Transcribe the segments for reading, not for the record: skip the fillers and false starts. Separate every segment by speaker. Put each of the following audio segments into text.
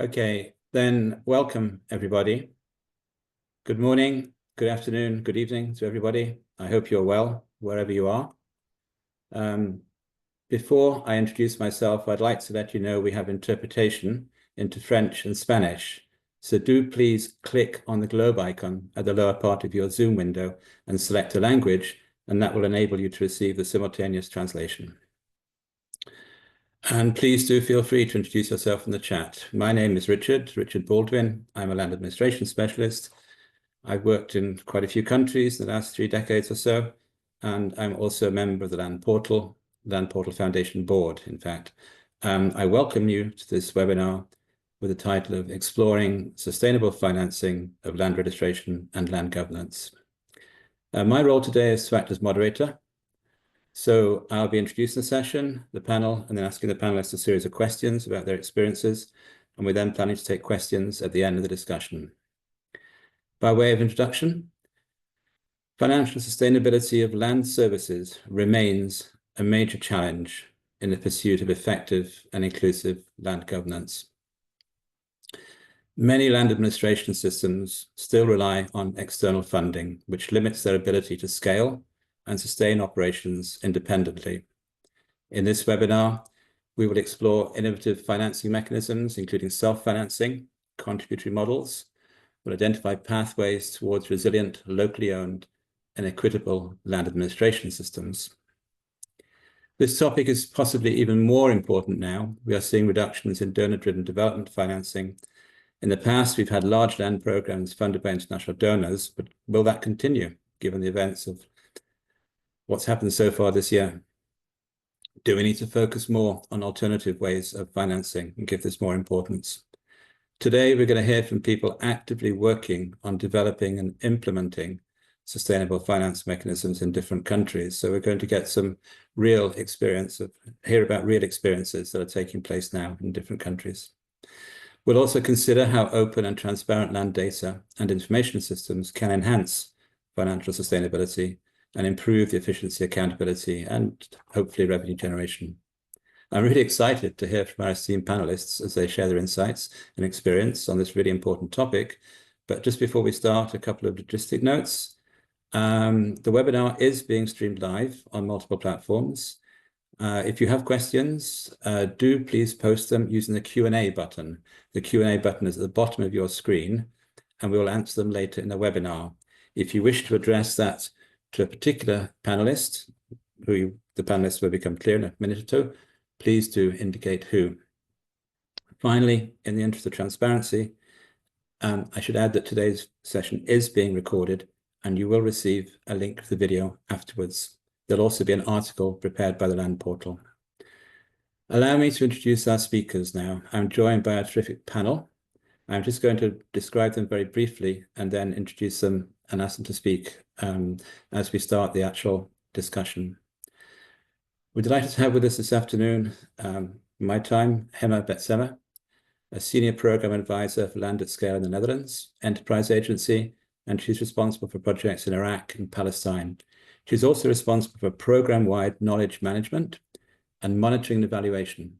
Speaker 1: Okay, then welcome everybody. Good morning, good afternoon, good evening to everybody. I hope you're well, wherever you are. Before I introduce myself, I'd like to let you know we have interpretation into French and Spanish. So do please click on the globe icon at the lower part of your Zoom window and select a language, and that will enable you to receive the simultaneous translation. And please do feel free to introduce yourself in the chat. My name is Richard Baldwin. I'm a land administration specialist. I've worked in quite a few countries in the last 3 decades or so, and I'm also a member of the Land Portal Foundation Board, in fact. I welcome you to this webinar with the title of Exploring Sustainable Financing of Land Registration and Land Governance. My role today is to act as moderator. So I'll be introducing the session, the panel, and then asking the panelists a series of questions about their experiences, and we're then planning to take questions at the end of the discussion. By way of introduction, financial sustainability of land services remains a major challenge in the pursuit of effective and inclusive land governance. Many land administration systems still rely on external funding, which limits their ability to scale and sustain operations independently. In this webinar, we will explore innovative financing mechanisms, including self-financing, contributory models. We'll identify pathways towards resilient, locally owned, and equitable land administration systems. This topic is possibly even more important now. We are seeing reductions in donor-driven development financing. In the past, we've had large land programs funded by international donors, but will that continue, given the events of what's happened so far this year? Do we need to focus more on alternative ways of financing and give this more importance? Today, we're going to hear from people actively working on developing and implementing sustainable finance mechanisms in different countries. So we're going to get some real experience hear about real experiences that are taking place now in different countries. We'll also consider how open and transparent land data and information systems can enhance financial sustainability and improve the efficiency, accountability, and hopefully revenue generation. I'm really excited to hear from our esteemed panelists as they share their insights and experience on this really important topic. But just before we start, a couple of logistic notes. The webinar is being streamed live on multiple platforms. If you have questions, do please post them using the Q&A button. The Q&A button is at the bottom of your screen, and we will answer them later in the webinar. If you wish to address that to a particular panelist, the panelists will become clear in a minute or two, please do indicate who. Finally, in the interest of transparency, I should add that today's session is being recorded, and you will receive a link to the video afterwards. There'll also be an article prepared by the Land Portal. Allow me to introduce our speakers now. I'm joined by a terrific panel. I'm just going to describe them very briefly and then introduce them and ask them to speak as we start the actual discussion. We're delighted to have with us this afternoon, my time, Hema Betsema, a senior program advisor for Land at Scale in the Netherlands Enterprise Agency, and she's responsible for projects in Iraq and Palestine. She's also responsible for program-wide knowledge management and monitoring and evaluation.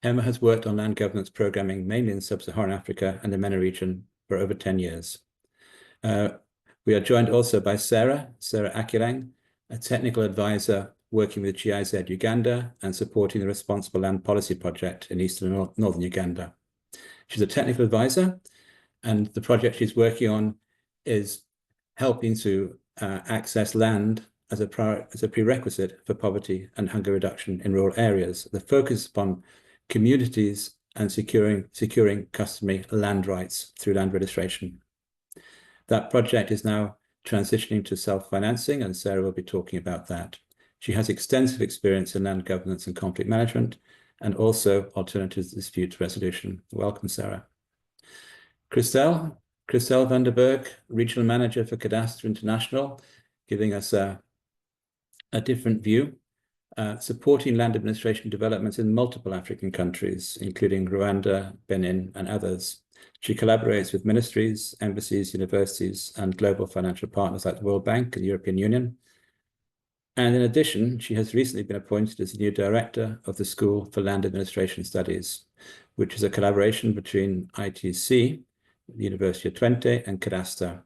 Speaker 1: Hema has worked on land governance programming mainly in sub-Saharan Africa and the MENA region for over 10 years. We are joined also by Sarah Akilang, a technical advisor working with GIZ Uganda and supporting the Responsible Land Policy Project in eastern and northern Uganda. She's a technical advisor, and the project she's working on is helping to access land as a prerequisite for poverty and hunger reduction in rural areas. The focus upon communities and securing customary land rights through land registration. That project is now transitioning to self-financing, and Sarah will be talking about that. She has extensive experience in land governance and conflict management, and also alternative dispute resolution. Welcome, Sarah. Christel van der Berg, Regional Manager for Cadastre International, giving us a different view, supporting land administration developments in multiple African countries, including Rwanda, Benin, and others. She collaborates with ministries, embassies, universities, and global financial partners like the World Bank and the European Union. And in addition, she has recently been appointed as the new director of the School for Land Administration Studies. which is a collaboration between ITC, the University of Twente, and Cadastre,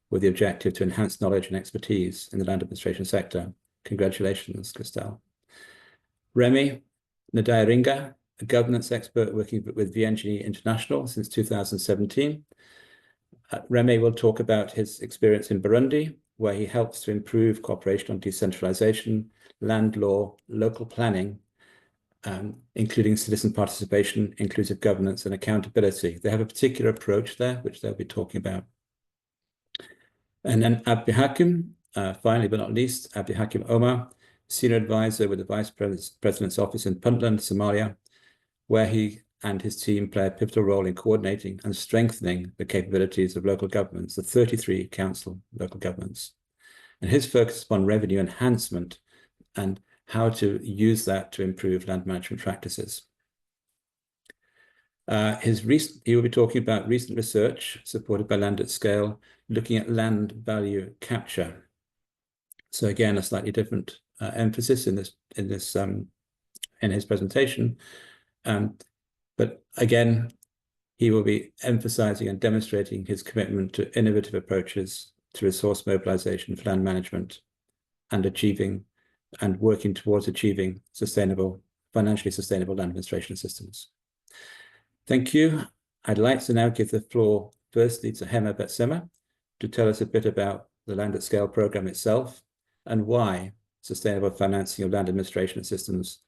Speaker 1: with the objective to enhance knowledge and expertise in the land administration sector. Congratulations, Christelle. Remy Nadayaringa, a governance expert working with VNG International since 2017. Remy will talk about his experience in Burundi, where he helps to improve cooperation on decentralization, land law, local planning, including citizen participation, inclusive governance, and accountability. They have a particular approach there, which they'll be talking about. And then Abdi Hakim, finally but not least, Abdi Hakim Omar, senior advisor with the Vice President's Office in Puntland, Somalia, where he and his team play a pivotal role in coordinating and strengthening the capabilities of local governments, the 33 council local governments. And his focus is upon revenue enhancement and how to use that to improve land management practices. He will be talking about recent research supported by Land at Scale, looking at land value capture. So again, a slightly different emphasis in his presentation. But again, he will be emphasizing and demonstrating his commitment to innovative approaches to resource mobilization for land management and working towards achieving financially sustainable land administration systems. Thank you. I'd like to now give the floor firstly to Hema Betsema to tell us a bit about the Land at Scale program itself and why sustainable financing of land administration systems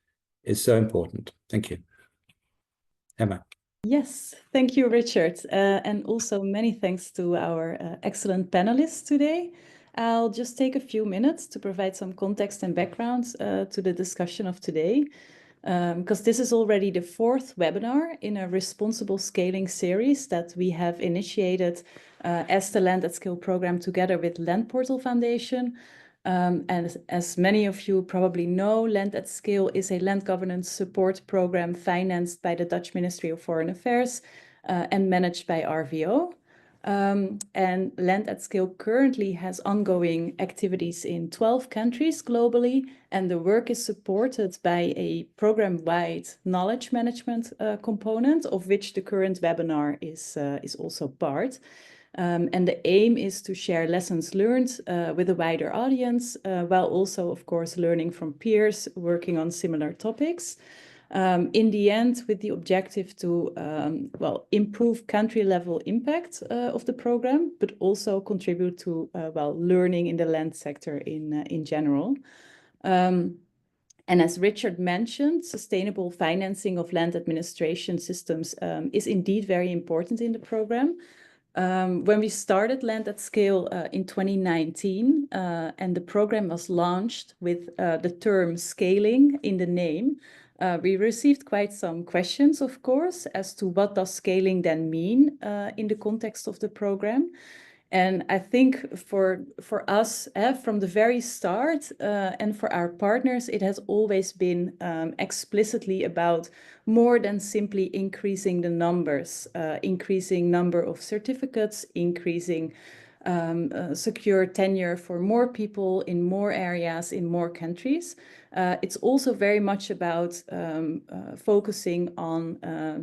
Speaker 1: is so important. Thank you. Hema.
Speaker 2: Yes, thank you, Richard. And also many thanks to our excellent panelists today. I'll just take a few minutes to provide some context and background to the discussion of today, because this is already the 4th webinar in a responsible scaling series that we have initiated as the Land at Scale program together with Land Portal Foundation. And as many of you probably know, Land at Scale is a land governance support program financed by the Dutch Ministry of Foreign Affairs and managed by RVO. And Land at Scale currently has ongoing activities in 12 countries globally, and the work is supported by a program-wide knowledge management component, of which the current webinar is also part. And the aim is to share lessons learned with a wider audience, while also, of course, learning from peers working on similar topics. In the end, with the objective to, improve country-level impact of the program, but also contribute to, learning in the land sector in general. And as Richard mentioned, sustainable financing of land administration systems is indeed very important in the program. When we started Land at Scale in 2019, and the program was launched with the term scaling in the name, we received quite some questions, of course, as to what does scaling then mean in the context of the program. And I think for us, from the very start, and for our partners, it has always been explicitly about more than simply increasing the numbers, increasing number of certificates, increasing secure tenure for more people in more areas, in more countries. It's also very much about focusing on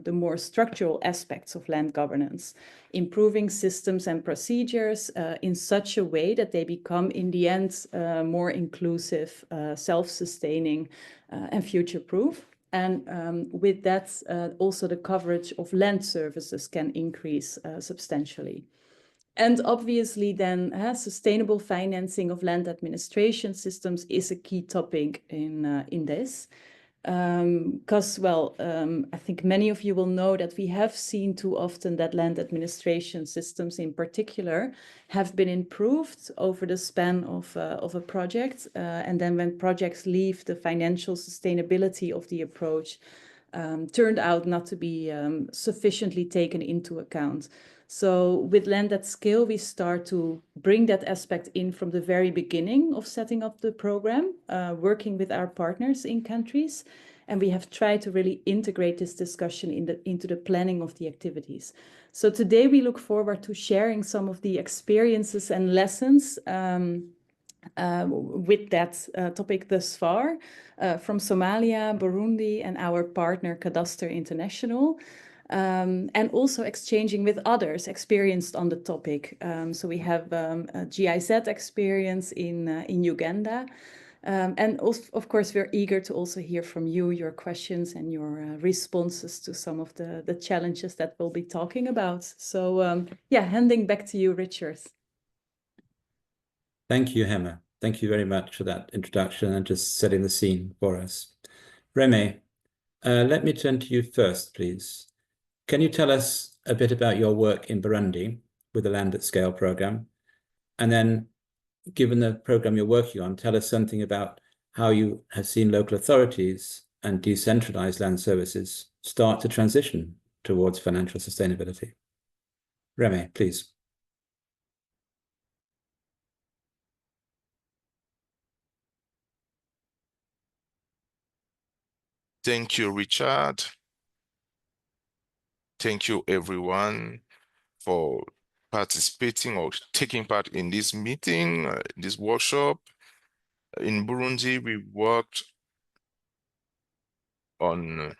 Speaker 2: the more structural aspects of land governance, improving systems and procedures in such a way that they become, in the end, more inclusive, self-sustaining, and future-proof. And with that, also the coverage of land services can increase substantially. And obviously then sustainable financing of land administration systems is a key topic in this. Because, I think many of you will know that we have seen too often that land administration systems in particular have been improved over the span of a project. And then when projects leave, the financial sustainability of the approach turned out not to be sufficiently taken into account. So with Land at Scale, we start to bring that aspect in from the very beginning of setting up the program, working with our partners in countries. And we have tried to really integrate this discussion into the planning of the activities. So today we look forward to sharing some of the experiences and lessons with that topic thus far from Somalia, Burundi, and our partner Cadastre International. and also exchanging with others experienced on the topic. So we have a GIZ experience in Uganda. And also, of course, we're eager to also hear from you, your questions and your responses to some of the challenges that we'll be talking about. So yeah, handing back to you, Richard.
Speaker 1: Thank you, Hema. Thank you very much for that introduction and just setting the scene for us. Remy, let me turn to you first, please. Can you tell us a bit about your work in Burundi with the Land at Scale program? And then, given the program you're working on, tell us something about how you have seen local authorities and decentralized land services start to transition towards financial sustainability. Remy, please.
Speaker 3: Thank you, Richard. Thank you, everyone, for participating or taking part in this meeting, this workshop. In Burundi, we worked on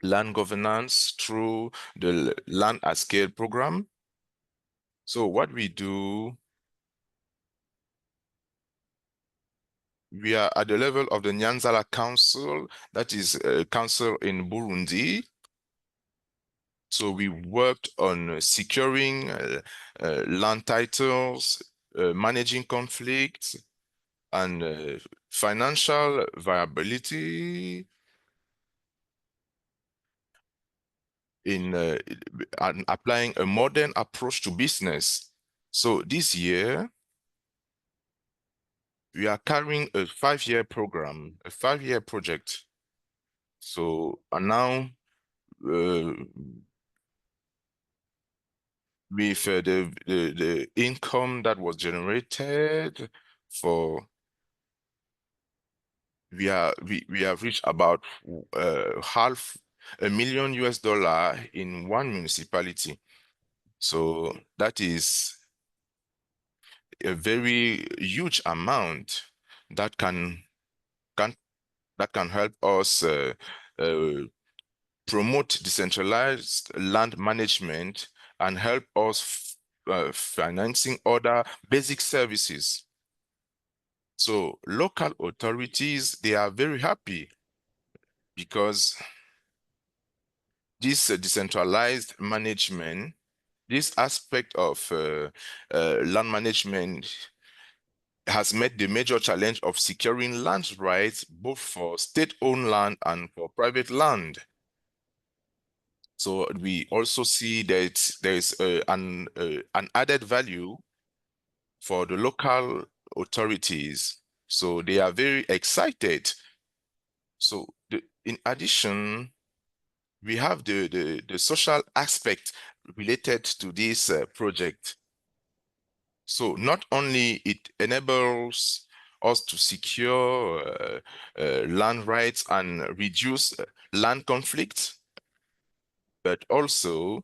Speaker 3: land governance through the Land at Scale program. So what we do, we are at the level of the Nyanzala Council, that is a council in Burundi. So we worked on securing land titles, managing conflicts, and financial viability in applying a modern approach to business. So this year, we are carrying a 5-year program, a 5-year project. So now, with the income that was generated for, we have reached about $500,000 in one municipality. So that is a very huge amount that can help us promote decentralized land management and help us financing other basic services. So local authorities, they are very happy because this decentralized management, this aspect of land management has met the major challenge of securing land rights, both for state-owned land and for private land. So we also see that there is an added value for the local authorities. So they are very excited. So in addition, we have the social aspect related to this project. So not only it enables us to secure land rights and reduce land conflicts, but also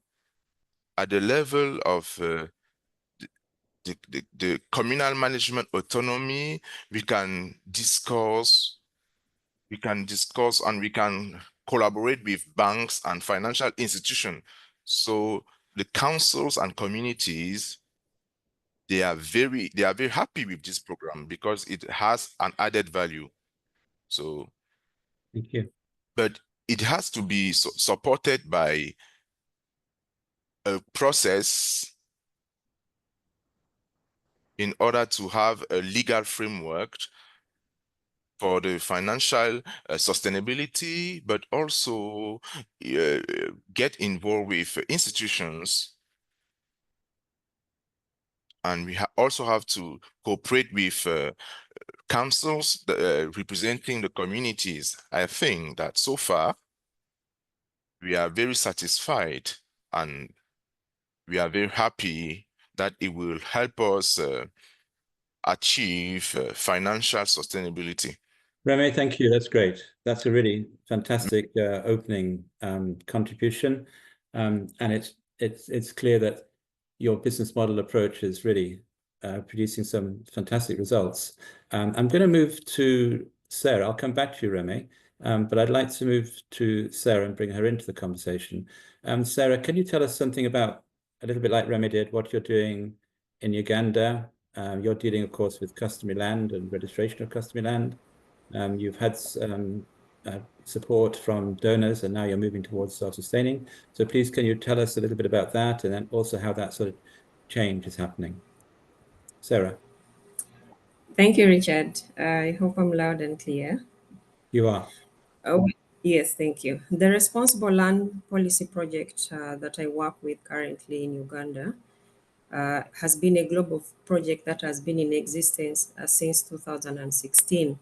Speaker 3: at the level of the communal management autonomy, we can discuss and we can collaborate with banks and financial institutions. So the councils and communities, they are very happy with this program because it has an added value. So
Speaker 1: thank you.
Speaker 3: But it has to be supported by a process in order to have a legal framework for the financial sustainability, but also get involved with institutions. And we also have to cooperate with councils representing the communities. I think that so far, we are very satisfied and we are very happy that it will help us achieve financial sustainability.
Speaker 1: Remy, thank you. That's great. That's a really fantastic opening contribution, and it's clear that your business model approach is really producing some fantastic results. I'm going to move to Sarah. I'll come back to you, Remy, but I'd like to move to Sarah and bring her into the conversation. Sarah, can you tell us something about, a little bit like Remy did, what you're doing in Uganda? You're dealing, of course, with customary land and registration of customary land. You've had support from donors, and now you're moving towards self-sustaining. So please, can you tell us a little bit about that, and then also how that sort of change is happening? Sarah.
Speaker 4: Thank you, Richard. I hope I'm loud and clear.
Speaker 1: You are.
Speaker 4: Oh, yes, thank you. The Responsible Land Policy Project that I work with currently in Uganda has been a global project that has been in existence since 2016.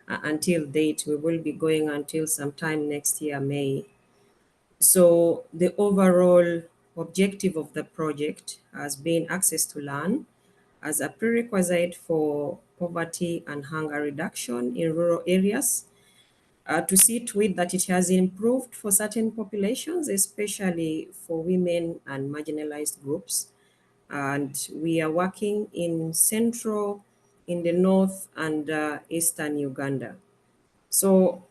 Speaker 4: Until date, we will be going until sometime next year, May. So the overall objective of the project has been access to land as a prerequisite for poverty and hunger reduction in rural areas, to see to it that it has improved for certain populations, especially for women and marginalized groups. And we are working in central, in the north and eastern Uganda. So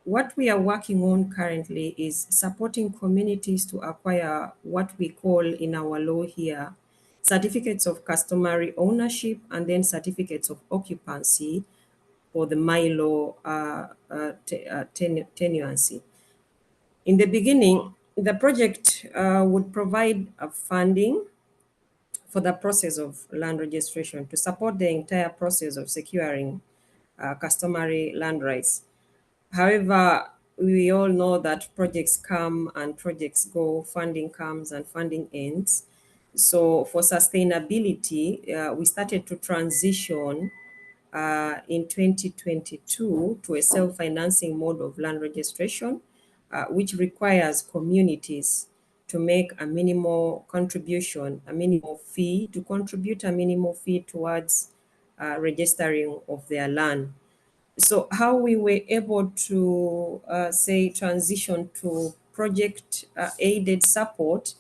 Speaker 4: what we are working on currently is supporting communities to acquire what we call in our law here, certificates of customary ownership and then certificates of occupancy for the MILO tenuancy. In the beginning, the project would provide funding for the process of land registration to support the entire process of securing customary land rights. However, we all know that projects come and projects go, funding comes and funding ends. So for sustainability, we started to transition in 2022 to a self-financing mode of land registration, which requires communities to make a minimal contribution, a minimal fee, to contribute a minimal fee towards registering of their land. So how we were able to say transition to project aided support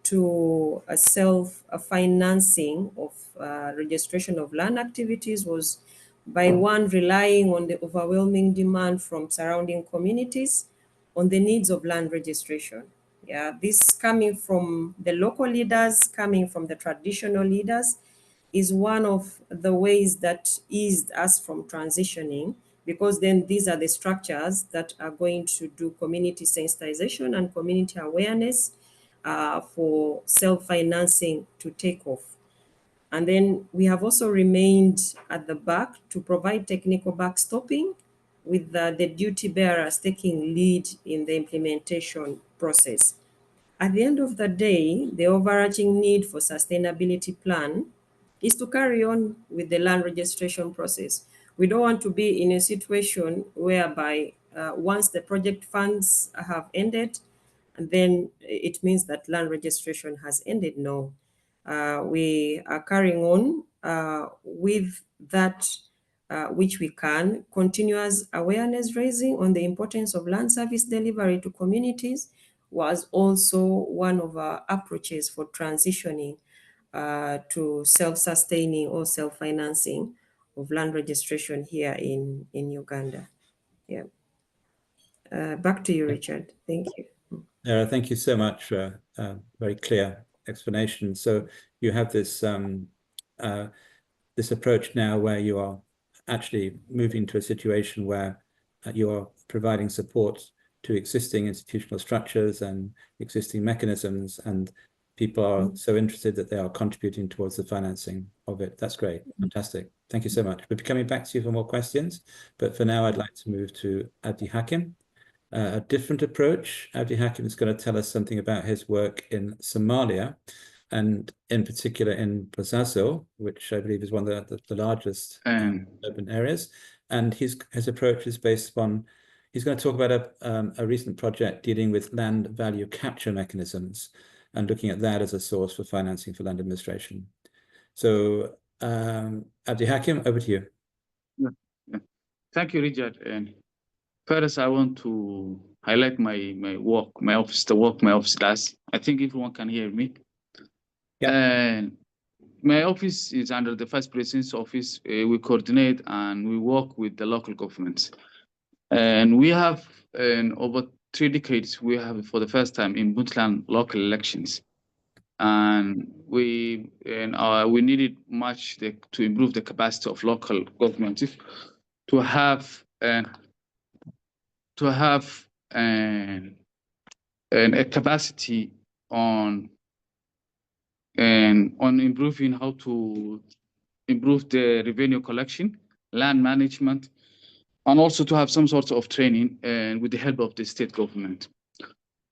Speaker 4: to a self-financing of registration of land activities was by one, relying on the overwhelming demand from surrounding communities on the needs of land registration. Yeah, this coming from the local leaders, coming from the traditional leaders, is one of the ways that eased us from transitioning, because then these are the structures that are going to do community sensitization and community awareness for self-financing to take off. And then we have also remained at the back to provide technical backstopping, with the duty bearers taking lead in the implementation process. At the end of the day, the overarching need for sustainability plan is to carry on with the land registration process. We don't want to be in a situation whereby once the project funds have ended, and then it means that land registration has ended. No, we are carrying on with that which we can, continuous awareness raising on the importance of land service delivery to communities was also one of our approaches for transitioning to self-sustaining or self-financing of land registration here in Uganda. Yeah. Back to you, Richard. Thank you.
Speaker 1: Thank you so much for a very clear explanation. So you have this this approach now where you are actually moving to a situation where you are providing support to existing institutional structures and existing mechanisms, and people are so interested that they are contributing towards the financing of it. That's great. Fantastic. Thank you so much. We'll be coming back to you for more questions, but for now I'd like to move to Abdi Hakim. A different approach. Abdi Hakim is going to tell us something about his work in Somalia, and in particular in Bosaso, which I believe is one of the largest urban areas. And his approach is based upon, he's going to talk about a recent project dealing with land value capture mechanisms and looking at that as a source for financing for land administration. So Abdi Hakim, over to you.
Speaker 5: Yeah. Thank you, Richard. And first, I want to highlight my work, my office, the work my office does. I think everyone can hear me.
Speaker 1: Yeah.
Speaker 5: And my office is under the Vice President's office. We coordinate and we work with the local governments. And we have over 3 decades, we have for the first time in Puntland local elections. And we needed much to improve the capacity of local governments to have a capacity on improving how to improve the revenue collection, land management, and also to have some sort of training with the help of the state government.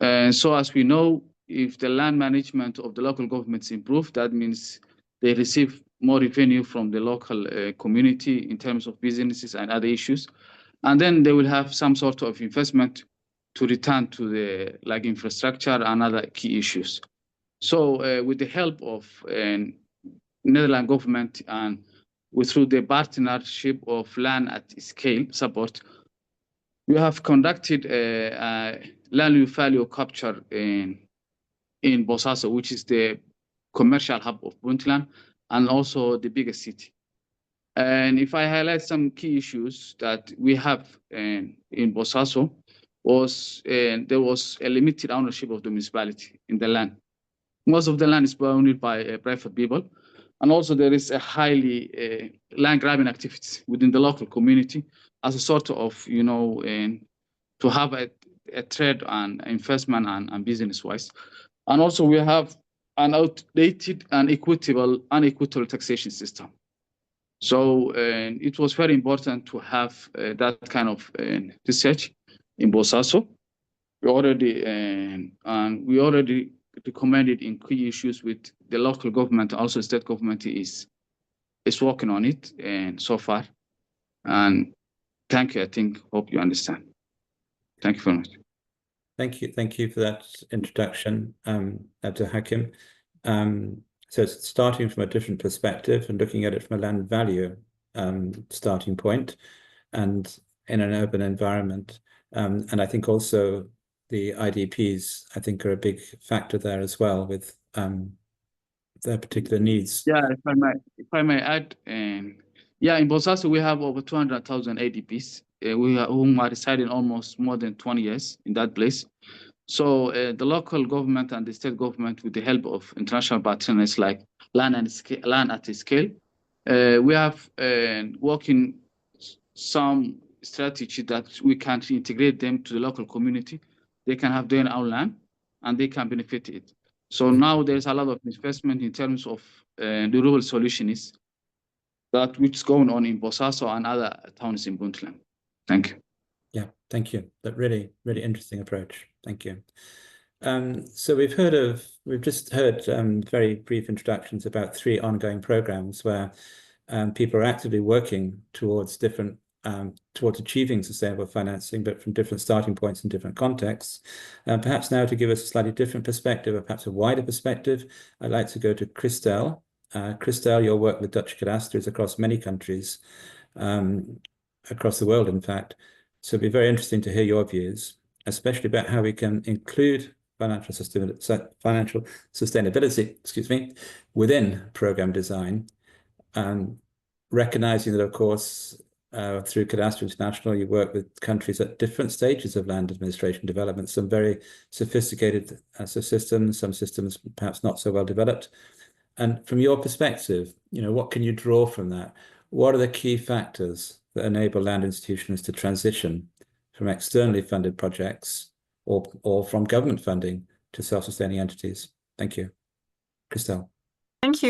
Speaker 5: So as we know, if the land management of the local governments improve, that means they receive more revenue from the local community in terms of businesses and other issues. And then they will have some sort of investment to return to the infrastructure and other key issues. So with the help of Netherlands government and through the partnership of land at scale support, we have conducted a land value capture in Bosaso, which is the commercial hub of Puntland and also the biggest city. And if I highlight some key issues that we have in Bosaso, there was a limited ownership of the municipality in the land. Most of the land is owned by private people. And also there is a highly land grabbing activities within the local community as a sort of, to have a trade and investment and business-wise. And also we have an outdated and unequitable taxation system. So it was very important to have that kind of research in Bosaso. We already recommended in key issues with the local government, also state government is working on it and so far. And thank you, hope you understand. Thank you very much.
Speaker 1: Thank you for that introduction, Dr. Hakim. So it's starting from a different perspective and looking at it from a land value starting point and in an urban environment. And I think also the IDPs, I think, are a big factor there as well with their particular needs.
Speaker 5: Yeah, if I may add, in Bosaso we have over 200,000 IDPs whom are residing almost more than 20 years in that place. So the local government and the state government, with the help of international partners like Land at Scale, we have working some strategy that we can integrate them to the local community. They can have their own land and they can benefit it. So now there's a lot of investment in terms of the rural solutions which is going on in Bosaso and other towns in Puntland. Thank you.
Speaker 1: Yeah, thank you. That really interesting approach. Thank you. So we've just heard very brief introductions about 3 ongoing programs where people are actively working towards achieving sustainable financing, but from different starting points in different contexts. Perhaps now to give us a slightly different perspective, or perhaps a wider perspective, I'd like to go to Christel. Christel, your work with Dutch cadastres across many countries, across the world, in fact. So it'd be very interesting to hear your views, especially about how we can include financial sustainability, within program design, recognizing that, of course, through Cadastre International, you work with countries at different stages of land administration development, some very sophisticated systems, some systems perhaps not so well developed. And from your perspective, what can you draw from that? What are the key factors that enable land institutions to transition from externally funded projects or from government funding to self-sustaining entities? Thank you. Christel.
Speaker 6: Thank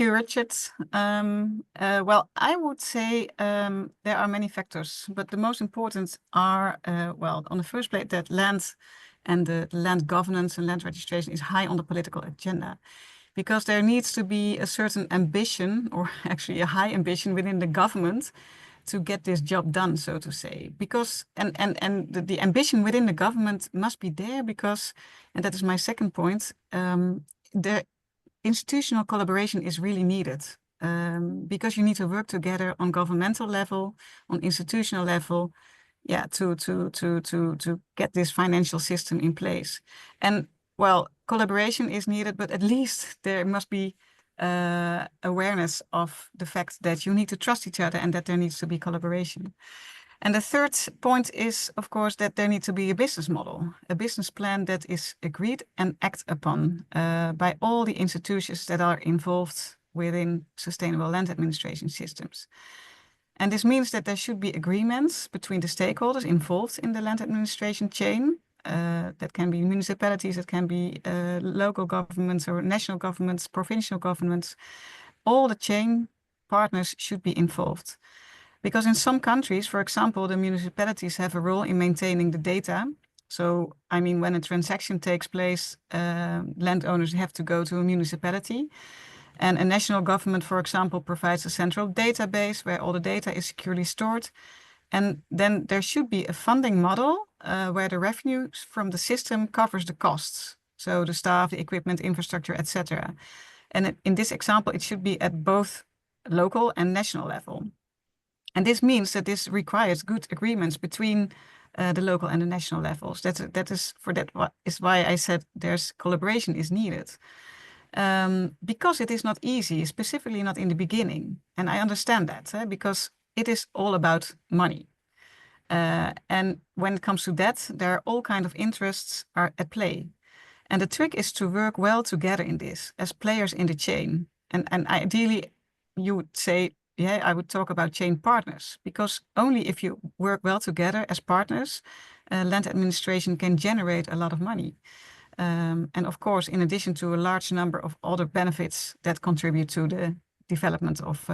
Speaker 6: you, Richard. Well, I would say there are many factors, but the most important are, on the first place, that land and the land governance and land registration is high on the political agenda, because there needs to be a certain ambition, or actually a high ambition within the government, to get this job done, so to say. Because the ambition within the government must be there, because, and that is my second point, the institutional collaboration is really needed, because you need to work together on governmental level, on institutional level, to get this financial system in place. And well, collaboration is needed, but at least there must be awareness of the fact that you need to trust each other and that there needs to be collaboration. And the third point is, of course, that there needs to be a business model, a business plan that is agreed and acted upon by all the institutions that are involved within sustainable land administration systems. And this means that there should be agreements between the stakeholders involved in the land administration chain. That can be municipalities, it can be local governments or national governments, provincial governments. All the chain partners should be involved. Because in some countries, for example, the municipalities have a role in maintaining the data. So, I mean, when a transaction takes place, landowners have to go to a municipality. And a national government, for example, provides a central database where all the data is securely stored. And then there should be a funding model where the revenues from the system covers the costs. So the staff, the equipment, infrastructure, etc. And in this example, it should be at both local and national level. And this means that this requires good agreements between the local and the national levels. That is why I said there's collaboration is needed. Because it is not easy, specifically not in the beginning. And I understand that, because it is all about money. And when it comes to that, there are all kinds of interests are at play. And the trick is to work well together in this as players in the chain. And ideally, you would say, yeah, I would talk about chain partners, because only if you work well together as partners, land administration can generate a lot of money. And of course, in addition to a large number of other benefits that contribute to the development of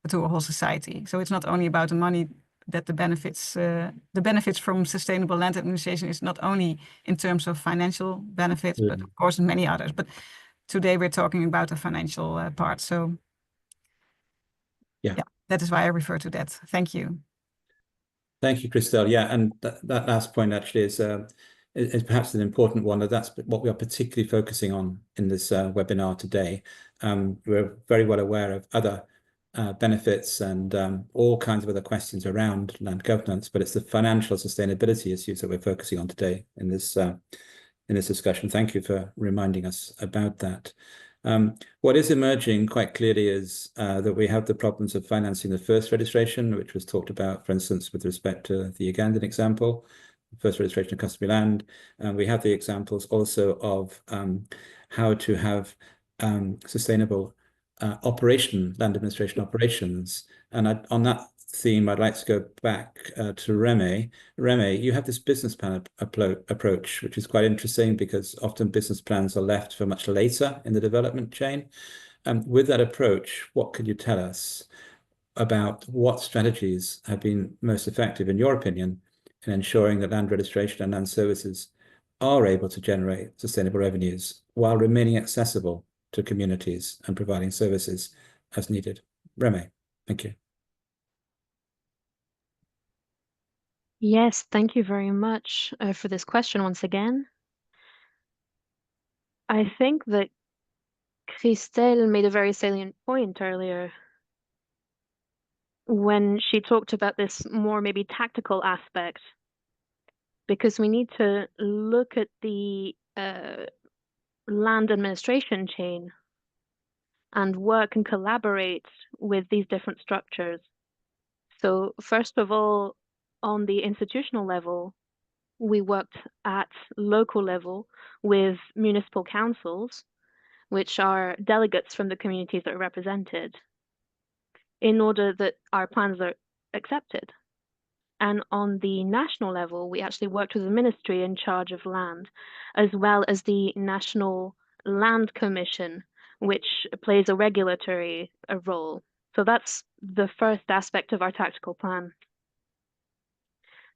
Speaker 6: to a whole society. So it's not only about the money that the benefits from sustainable land administration is not only in terms of financial benefits, but of course many others. But today we're talking about the financial part. So yeah, that is why I refer to that. Thank you.
Speaker 1: Thank you, Christelle. Yeah, and that last point actually is perhaps an important one. That's what we are particularly focusing on in this webinar today. We're very well aware of other benefits and all kinds of other questions around land governance, but it's the financial sustainability issues that we're focusing on today in this discussion. Thank you for reminding us about that. What is emerging quite clearly is that we have the problems of financing the first registration, which was talked about, for instance, with respect to the Ugandan example, first registration of customary land. We have the examples also of how to have sustainable land administration operations. And on that theme, I'd like to go back to Remy. Remy, you have this business plan approach, which is quite interesting because often business plans are left for much later in the development chain. With that approach, what could you tell us about what strategies have been most effective, in your opinion, in ensuring that land registration and land services are able to generate sustainable revenues while remaining accessible to communities and providing services as needed? Remy, thank you.
Speaker 7: Yes, thank you very much for this question once again. I think that Christelle made a very salient point earlier when she talked about this more maybe tactical aspect, because we need to look at the land administration chain and work and collaborate with these different structures. So first of all, on the institutional level, we worked at local level with municipal councils, which are delegates from the communities that are represented, in order that our plans are accepted. And on the national level, we actually worked with the ministry in charge of land, as well as the National Land Commission, which plays a regulatory role. So that's the first aspect of our tactical plan.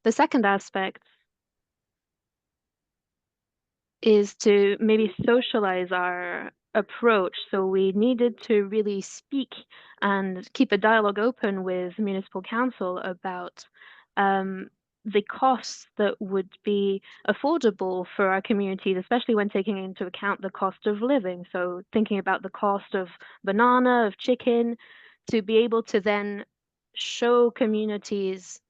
Speaker 7: The second aspect is to maybe socialize our approach. So we needed to really speak and keep a dialogue open with municipal council about the costs that would be affordable for our communities, especially when taking into account the cost of living. So thinking about the cost of banana, of chicken, to be able to then show communities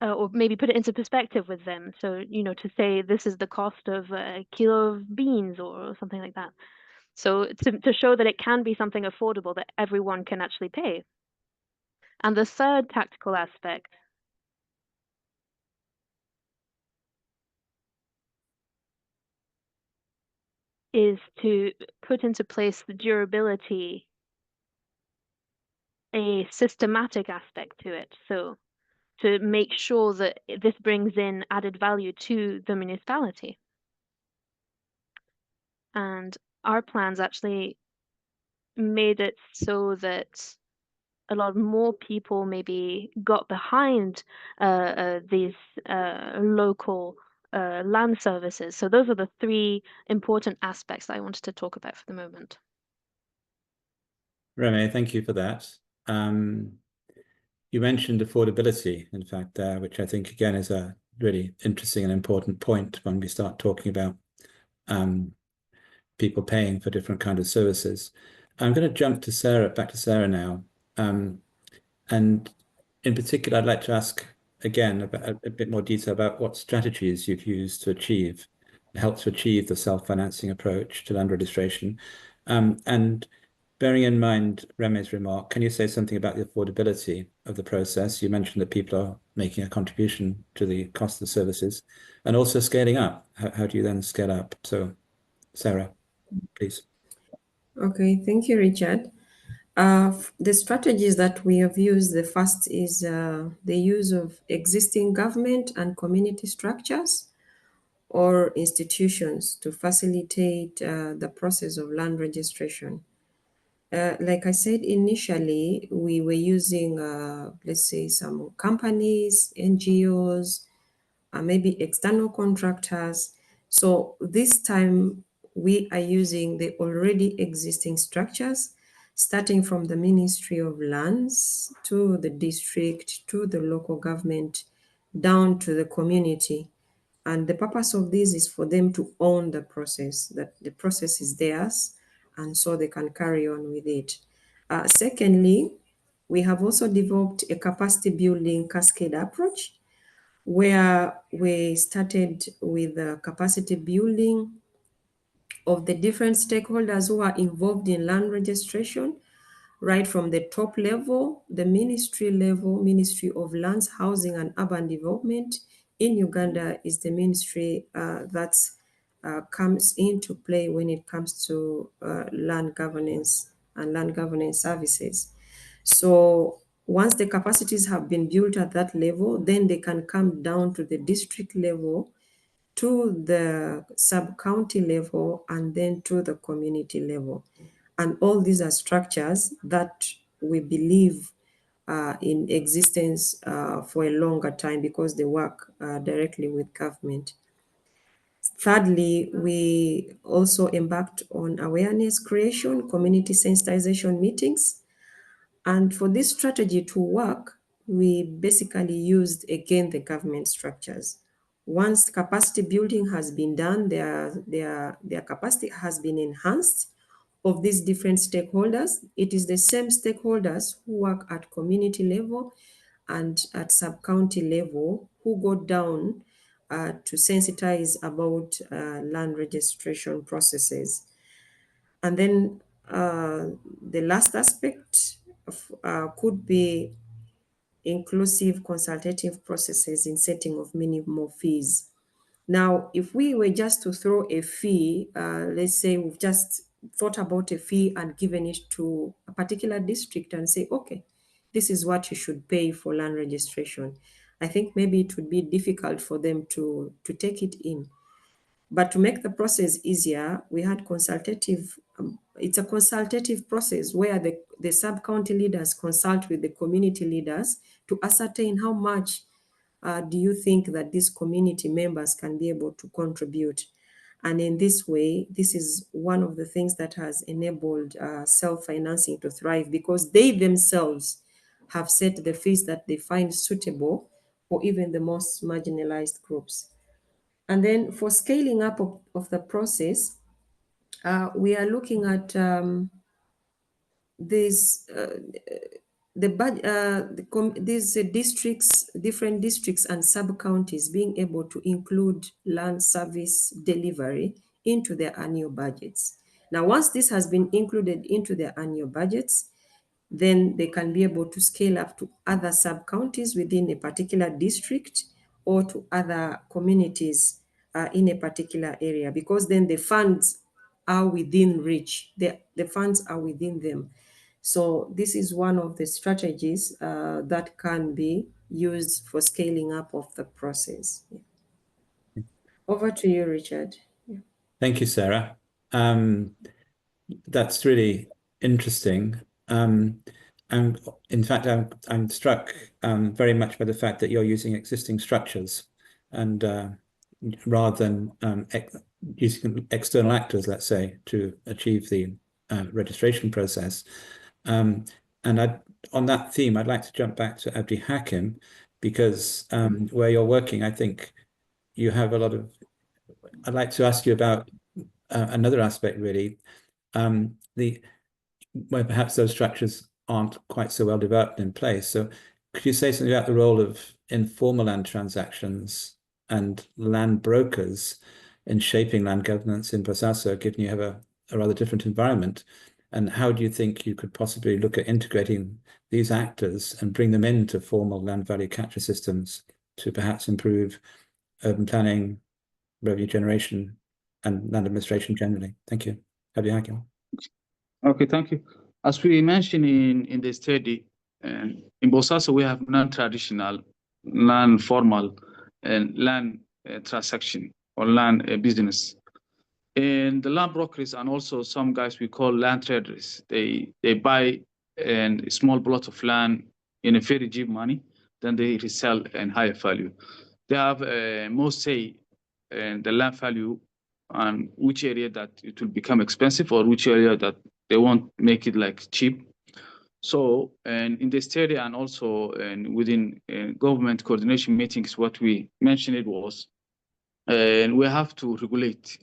Speaker 7: or maybe put it into perspective with them. So, you know, to say this is the cost of a kilo of beans or something like that. So to show that it can be something affordable that everyone can actually pay. And the third tactical aspect is to put into place the durability, a systematic aspect to it. So to make sure that this brings in added value to the municipality. And our plans actually made it so that a lot more people maybe got behind these local land services. So those are the three important aspects that I wanted to talk about for the moment.
Speaker 1: Remy, thank you for that. You mentioned affordability, in fact, there, which I think, again, is a really interesting and important point when we start talking about people paying for different kinds of services. I'm going to jump to Sarah, back to Sarah now. And in particular, I'd like to ask, again, about a bit more detail about what strategies you've used to help to achieve the self-financing approach to land registration. And bearing in mind Remy's remark, can you say something about the affordability of the process? You mentioned that people are making a contribution to the cost of the services, and also scaling up. How do you then scale up? So, Sarah, please.
Speaker 4: Okay, thank you, Richard. The strategies that we have used, the first is the use of existing government and community structures or institutions to facilitate the process of land registration. Like I said initially, we were using, let's say, some companies, NGOs, maybe external contractors. So this time we are using the already existing structures, starting from the Ministry of Lands to the district, to the local government, down to the community. And the purpose of this is for them to own the process, that the process is theirs, and so they can carry on with it. Secondly, we have also developed a capacity building cascade approach, where we started with the capacity building of the different stakeholders who are involved in land registration, right from the top level, the ministry level, Ministry of Lands, Housing and Urban Development. In Uganda is the ministry that comes into play when it comes to land governance and land governance services. So once the capacities have been built at that level, then they can come down to the district level, to the sub-county level, and then to the community level. And all these are structures that we believe are in existence for a longer time because they work directly with government. Thirdly, we also embarked on awareness creation, community sensitization meetings. And for this strategy to work, we basically used, again, the government structures. Once capacity building has been done, their capacity has been enhanced of these different stakeholders. It is the same stakeholders who work at community level and at sub-county level who go down to sensitize about land registration processes. And then the last aspect could be inclusive consultative processes in setting of minimum fees. Now, if we were just to throw a fee, let's say we've just thought about a fee and given it to a particular district and say, okay, this is what you should pay for land registration, I think maybe it would be difficult for them to take it in. But to make the process easier, we had consultative, it's a consultative process where the sub-county leaders consult with the community leaders to ascertain how much do you think that these community members can be able to contribute. And in this way, this is one of the things that has enabled self-financing to thrive, because they themselves have set the fees that they find suitable for even the most marginalized groups. And then for scaling up of the process, we are looking at these districts, different districts and sub-counties being able to include land service delivery into their annual budgets. Now, once this has been included into their annual budgets, then they can be able to scale up to other sub-counties within a particular district or to other communities in a particular area, because then the funds are within reach. The funds are within them. So this is one of the strategies that can be used for scaling up of the process. Yeah. Over to you, Richard. Yeah.
Speaker 1: Thank you, Sarah. That's really interesting. And in fact, I'm struck very much by the fact that you're using existing structures and rather than using external actors, let's say, to achieve the registration process. And on that theme, I'd like to jump back to Abdi Hakim, because where you're working, I think you have a lot of. I'd like to ask you about another aspect, really, where perhaps those structures aren't quite so well developed in place. So could you say something about the role of informal land transactions and land brokers in shaping land governance in Bosaso, given you have a rather different environment? And how do you think you could possibly look at integrating these actors and bring them into formal land value capture systems to perhaps improve urban planning, revenue generation, and land administration generally? Thank you. Abdi Hakim.
Speaker 5: Okay, thank you. As we mentioned in the study, in Bosaso, we have non-traditional, non-formal land transaction or land business. And the land brokers and also some guys we call land traders, they buy a small plot of land in a very cheap money, then they resell in higher value. They have most say in the land value and which area that it will become expensive or which area that they won't make it like cheap. So, and in the study and also within government coordination meetings, what we mentioned it was, and we have to regulate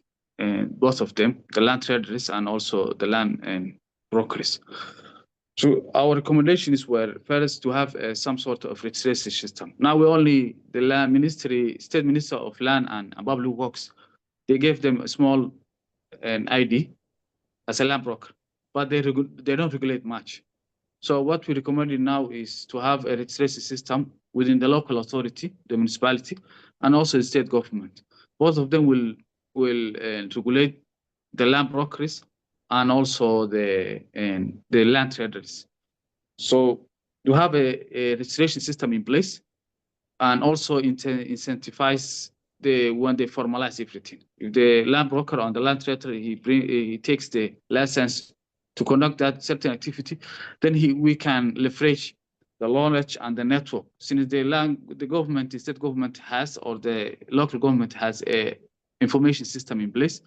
Speaker 5: both of them, the land traders and also the land brokers. So our recommendations were first to have some sort of registration system. Now we only, the land ministry, state minister of land and public works, they gave them a small ID as a land broker, but they don't regulate much. So what we recommended now is to have a registration system within the local authority, the municipality, and also the state government. Both of them will regulate the land brokers and also the land traders. So you have a registration system in place, and also incentivize when they formalize everything. If the land broker and the land trader he takes the license to conduct that certain activity, then we can leverage the knowledge and the network. Since the government, the state government has, or the local government has a information system in place,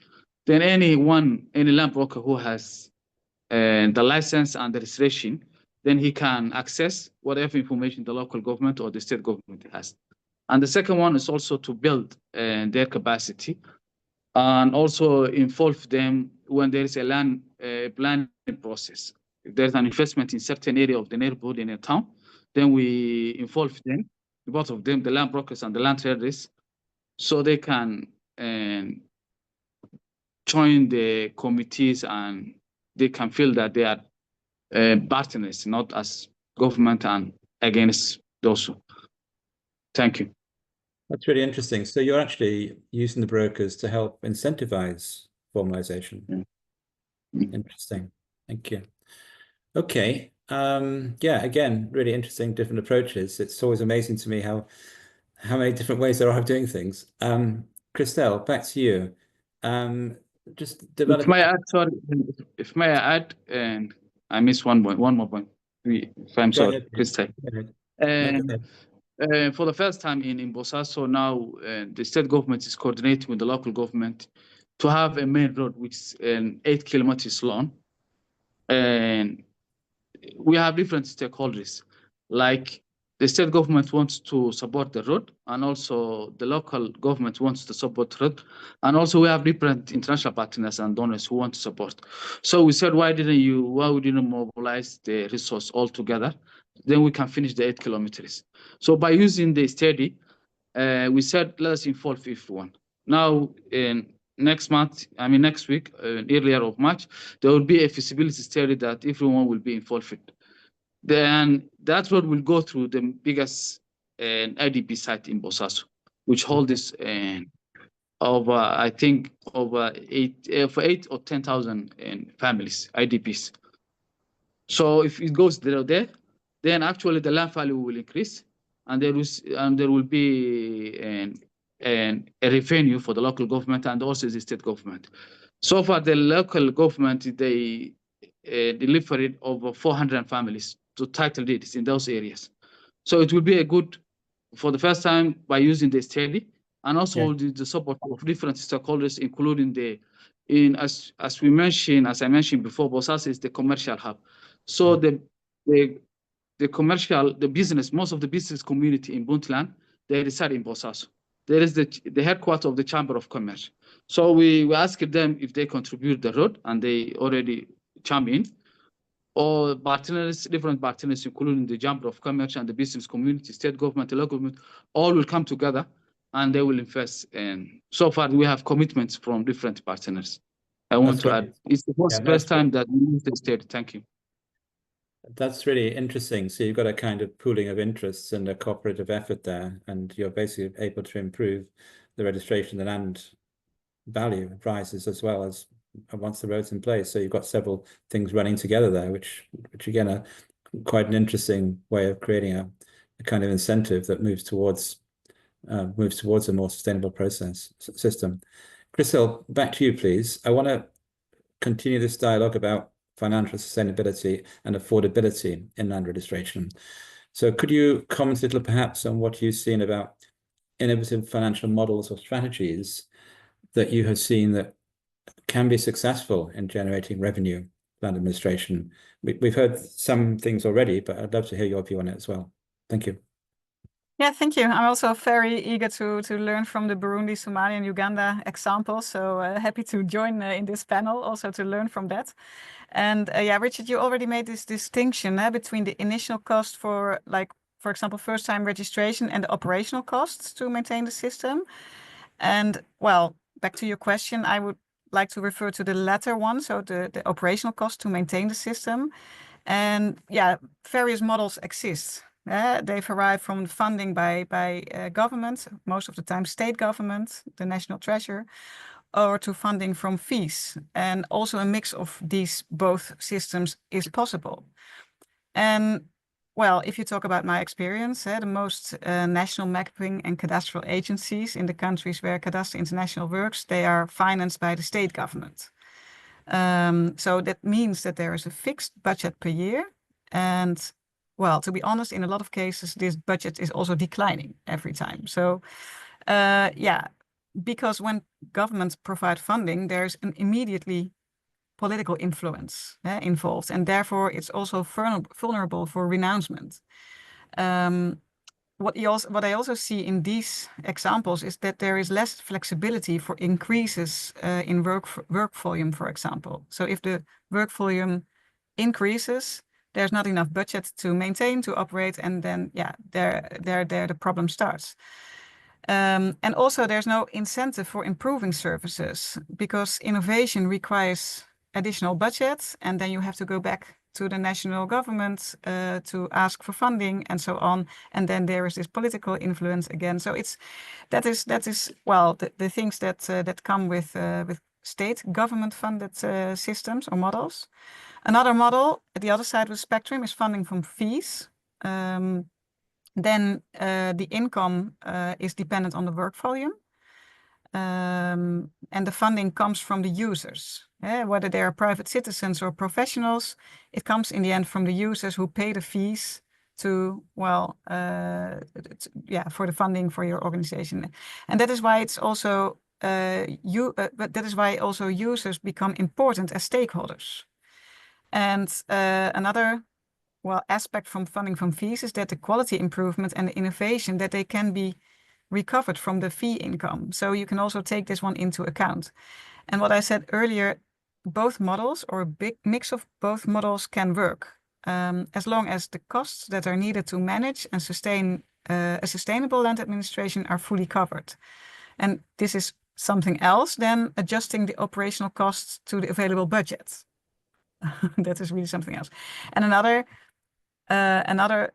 Speaker 5: then any land broker who has the license and the registration, then he can access whatever information the local government or the state government has. And the second one is also to build their capacity and also involve them when there is a land planning process. If there's an investment in certain area of the neighborhood in a town, then we involve them, both of them, the land brokers and the land traders, so they can join the committees and they can feel that they are partners, not as government and against those. Thank you.
Speaker 1: That's really interesting. So you're actually using the brokers to help incentivize formalization.
Speaker 5: Mm-hmm.
Speaker 1: Interesting. Thank you. Okay. Yeah, again, really interesting, different approaches. It's always amazing to me how many different ways there are of doing things. Christelle, back to you. Just develop.
Speaker 5: If may I add, and I missed one more point. If I'm sorry, Christelle. For the first time in Bosaso now, the state government is coordinating with the local government to have a main road which is 8 kilometers long. And we have different stakeholders, like the state government wants to support the road, and also the local government wants to support the road. And also we have different international partners and donors who want to support. So we said, why we didn't mobilize the resource all together? Then we can finish the 8 kilometers. So by using the study, we said, let's involve everyone. Now, next week, earlier of March, there will be a feasibility study that everyone will be involved in. Then that road will go through the biggest IDP site in Bosaso, which hold this over, I think, over 8 or 10,000 families, IDPs. So if it goes there, then actually the land value will increase, and there will be a revenue for the local government and also the state government. So far, the local government, they delivered over 400 families to title deeds in those areas. So it will be a good, for the first time, by using the study and also the support of different stakeholders, including as I mentioned before, Bosaso is the commercial hub. So the business, most of the business community in Puntland, they reside in Bosaso. There is the headquarters of the Chamber of Commerce. So we asked them if they contribute the road, and they already chime in. Or partners, different partners, including the Chamber of Commerce and the business community, state government, the local government, all will come together and they will invest. And so far, we have commitments from different partners. I want to add, it's the first time that we use the state. Thank you.
Speaker 1: That's really interesting. So you've got a kind of pooling of interests and a cooperative effort there, and you're basically able to improve the registration, the land value rises as well as once the road's in place. So you've got several things running together there, which again are quite an interesting way of creating a kind of incentive that moves towards a more sustainable process system. Christel, back to you, please. I want to continue this dialogue about financial sustainability and affordability in land registration. So could you comment a little perhaps on what you've seen about innovative financial models or strategies that you have seen that can be successful in generating revenue land administration? We've heard some things already, but I'd love to hear your view on it as well. Thank you.
Speaker 6: Yeah, thank you. I'm also very eager to learn from the Burundi, Somalia, and Uganda examples. So happy to join in this panel, also to learn from that. And yeah, Richard, you already made this distinction between the initial cost for, like, for example, first-time registration and the operational costs to maintain the system. And well, back to your question, I would like to refer to the latter one, so the operational cost to maintain the system. And yeah, various models exist. They vary from funding by government, most of the time state government, the national treasury, or to funding from fees. And also a mix of these both systems is possible. And well, if you talk about my experience, the most national mapping and cadastral agencies in the countries where Cadastre International works, they are financed by the state government. So that means that there is a fixed budget per year. And well, to be honest, in a lot of cases, this budget is also declining every time. So yeah, because when governments provide funding, there's an immediately political influence involved, and therefore it's also vulnerable for renouncement. What I also see in these examples is that there is less flexibility for increases in work volume, for example. So if the work volume increases, there's not enough budget to maintain, to operate, and then yeah, there the problem starts. And also there's no incentive for improving services because innovation requires additional budget, and then you have to go back to the national government to ask for funding and so on. And then there is this political influence again. So that is well the things that come with state government funded systems or models. Another model at the other side of the spectrum is funding from fees. Then the income is dependent on the work volume. And the funding comes from the users. Whether they are private citizens or professionals, it comes in the end from the users who pay the fees to, well, for the funding for your organization. And that is why it's also, but that is why also users become important as stakeholders. And another aspect from funding from fees is that the quality improvement and the innovation that they can be recovered from the fee income. So you can also take this one into account. And what I said earlier, both models or a big mix of both models can work as long as the costs that are needed to manage and sustain a sustainable land administration are fully covered. And this is something else than adjusting the operational costs to the available budget. That is really something else. And another Another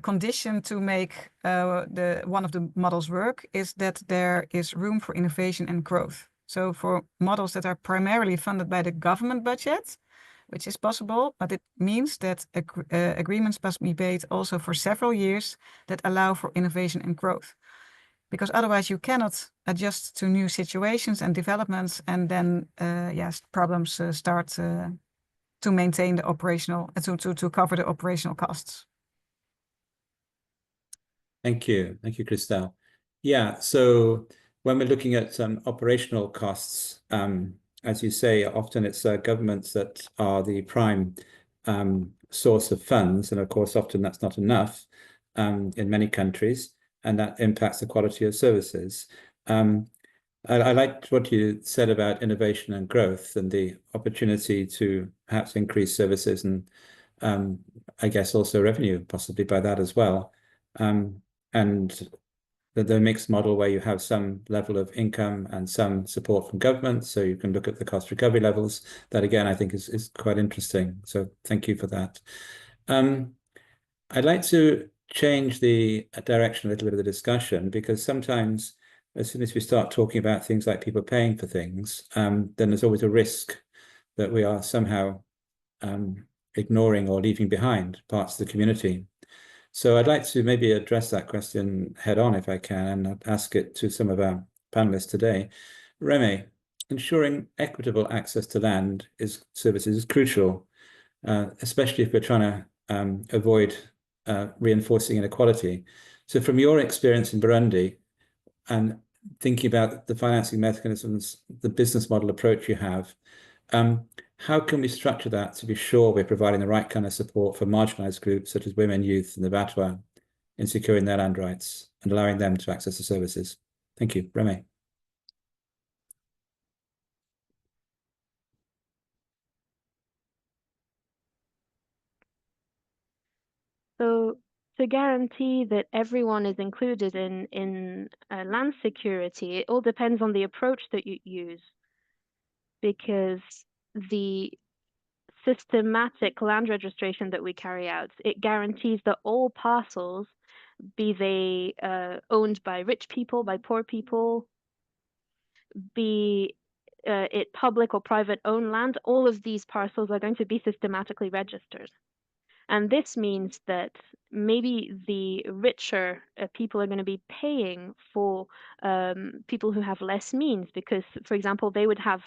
Speaker 6: condition to make one of the models work is that there is room for innovation and growth. So for models that are primarily funded by the government budget, which is possible, but it means that agreements must be made also for several years that allow for innovation and growth. Because otherwise you cannot adjust to new situations and developments, and then problems start to maintain the operational, to cover the operational costs.
Speaker 1: Thank you, Christelle. Yeah, so when we're looking at operational costs, as you say, often it's governments that are the prime source of funds, and of course, often that's not enough in many countries, and that impacts the quality of services. I liked what you said about innovation and growth and the opportunity to perhaps increase services and I guess also revenue possibly by that as well. And the mixed model where you have some level of income and some support from government, so you can look at the cost recovery levels. That again, I think is quite interesting. So thank you for that. I'd like to change the direction a little bit of the discussion, because sometimes as soon as we start talking about things like people paying for things, then there's always a risk that we are somehow ignoring or leaving behind parts of the community. So I'd like to maybe address that question head on if I can, and ask it to some of our panelists today. Remy, ensuring equitable access to land services is crucial, especially if we're trying to avoid reinforcing inequality. So from your experience in Burundi and thinking about the financing mechanisms, the business model approach you have, how can we structure that to be sure we're providing the right kind of support for marginalized groups such as women, youth, and the Batwa in securing their land rights and allowing them to access the services? Thank you. Remy.
Speaker 7: So to guarantee that everyone is included in land security, it all depends on the approach that you use, because the systematic land registration that we carry out, it guarantees that all parcels, be they owned by rich people, by poor people, be it public or private owned land, all of these parcels are going to be systematically registered. And this means that maybe the richer people are going to be paying for people who have less means, because, for example, they would have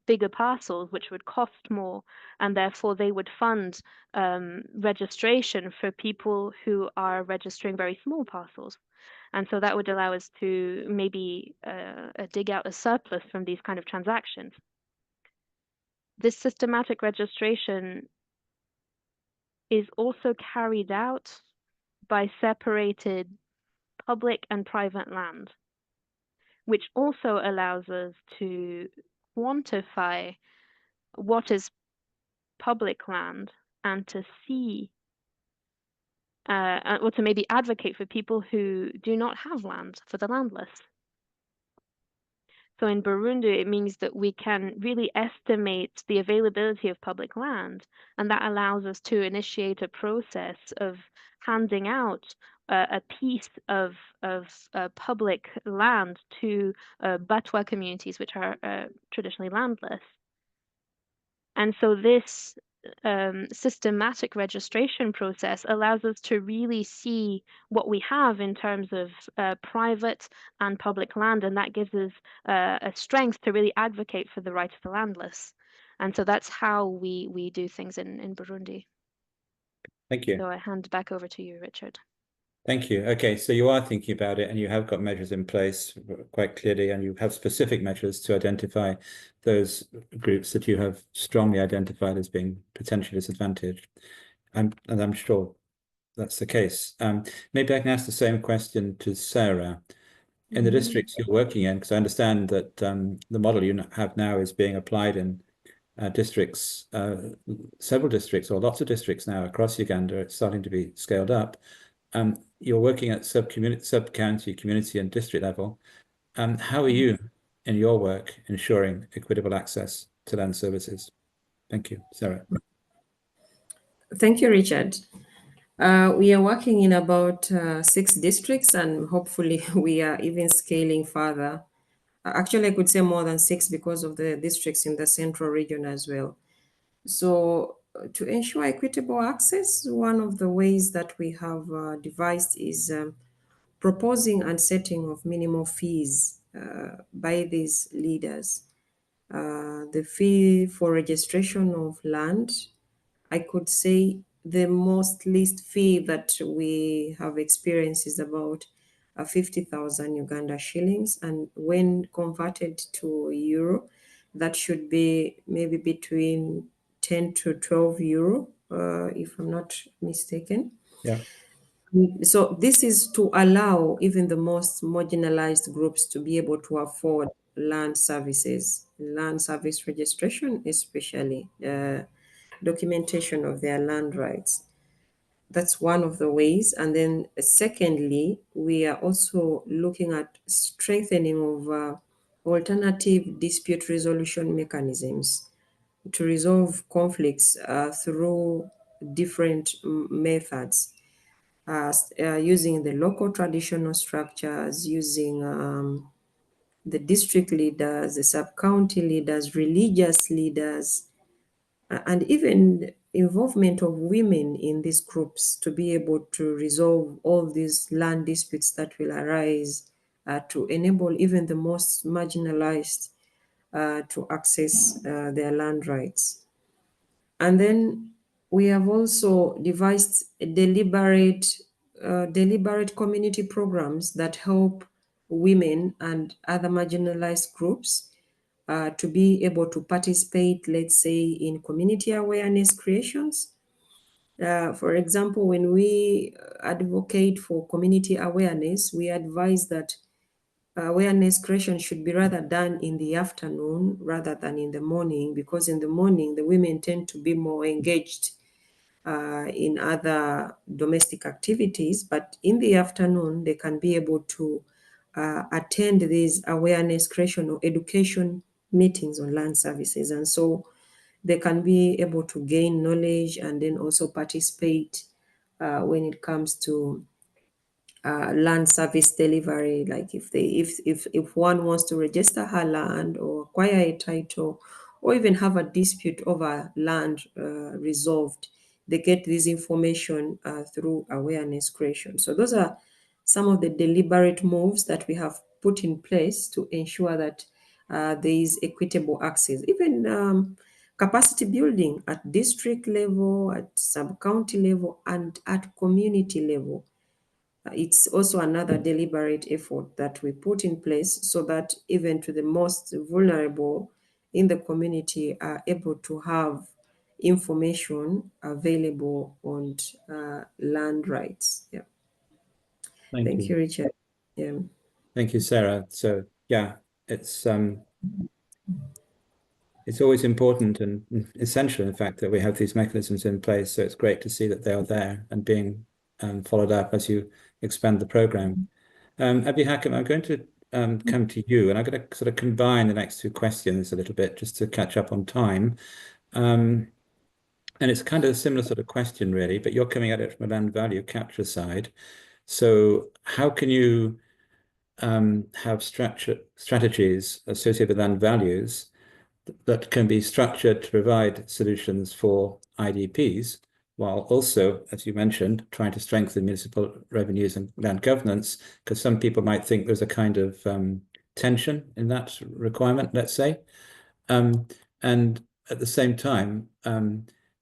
Speaker 7: bigger parcels which would cost more, and therefore they would fund registration for people who are registering very small parcels. And so that would allow us to maybe dig out a surplus from these kind of transactions. This systematic registration is also carried out by separated public and private land, which also allows us to quantify what is public land and to see or to maybe advocate for people who do not have land, for the landless. So in Burundi, it means that we can really estimate the availability of public land, and that allows us to initiate a process of handing out a piece of public land to Batwa communities, which are traditionally landless. And so this systematic registration process allows us to really see what we have in terms of private and public land, and that gives us a strength to really advocate for the right of the landless. And so that's how we do things in Burundi.
Speaker 1: Thank you.
Speaker 7: So I hand back over to you, Richard.
Speaker 1: Thank you. Okay, so you are thinking about it and you have got measures in place quite clearly, and you have specific measures to identify those groups that you have strongly identified as being potentially disadvantaged. And I'm sure that's the case. Maybe I can ask the same question to Sarah. In the districts you're working in, because I understand that the model you have now is being applied in districts, several districts or lots of districts now across Uganda. It's starting to be scaled up. You're working at sub-county, community and district level. How are you in your work ensuring equitable access to land services? Thank you, Sarah.
Speaker 4: Thank you, Richard. We are working in about 6 districts, and hopefully we are even scaling further. Actually, I could say more than 6 because of the districts in the central region as well. So to ensure equitable access, one of the ways that we have devised is proposing and setting of minimal fees by these leaders. The fee for registration of land, I could say the most least fee that we have experienced is about 50,000 Uganda shillings. And when converted to euro, that should be maybe between 10 to 12 euro, if I'm not mistaken.
Speaker 1: Yeah.
Speaker 4: So this is to allow even the most marginalized groups to be able to afford land services, land service registration, especially documentation of their land rights. That's one of the ways. And then secondly, we are also looking at strengthening of alternative dispute resolution mechanisms to resolve conflicts through different methods. Using the local traditional structures, using the district leaders, the sub-county leaders, religious leaders, and even involvement of women in these groups to be able to resolve all these land disputes that will arise, to enable even the most marginalized to access their land rights. And then we have also devised deliberate community programs that help women and other marginalized groups to be able to participate, let's say, in community awareness creations. For example, when we advocate for community awareness, we advise that awareness creation should be rather done in the afternoon rather than in the morning, because in the morning, the women tend to be more engaged in other domestic activities, but in the afternoon, they can be able to attend these awareness creation or education meetings on land services. And so they can be able to gain knowledge and then also participate when it comes to land service delivery. Like if one wants to register her land or acquire a title or even have a dispute over land resolved, they get this information through awareness creation. So those are some of the deliberate moves that we have put in place to ensure that there is equitable access. Even capacity building at district level, at sub-county level, and at community level. It's also another deliberate effort that we put in place so that even to the most vulnerable in the community are able to have information available on land rights. Yeah. Thank you, Richard. Yeah.
Speaker 1: Thank you, Sarah. So yeah, it's always important and essential, in fact, that we have these mechanisms in place. So it's great to see that they are there and being followed up as you expand the program. Abiy Hakim, I'm going to come to you, and I'm going to sort of combine the next two questions a little bit just to catch up on time. And it's kind of a similar sort of question, really, but you're coming at it from a land value capture side. So how can you have strategies associated with land values that can be structured to provide solutions for IDPs, while also, as you mentioned, trying to strengthen municipal revenues and land governance, because some people might think there's a kind of tension in that requirement, let's say. And at the same time,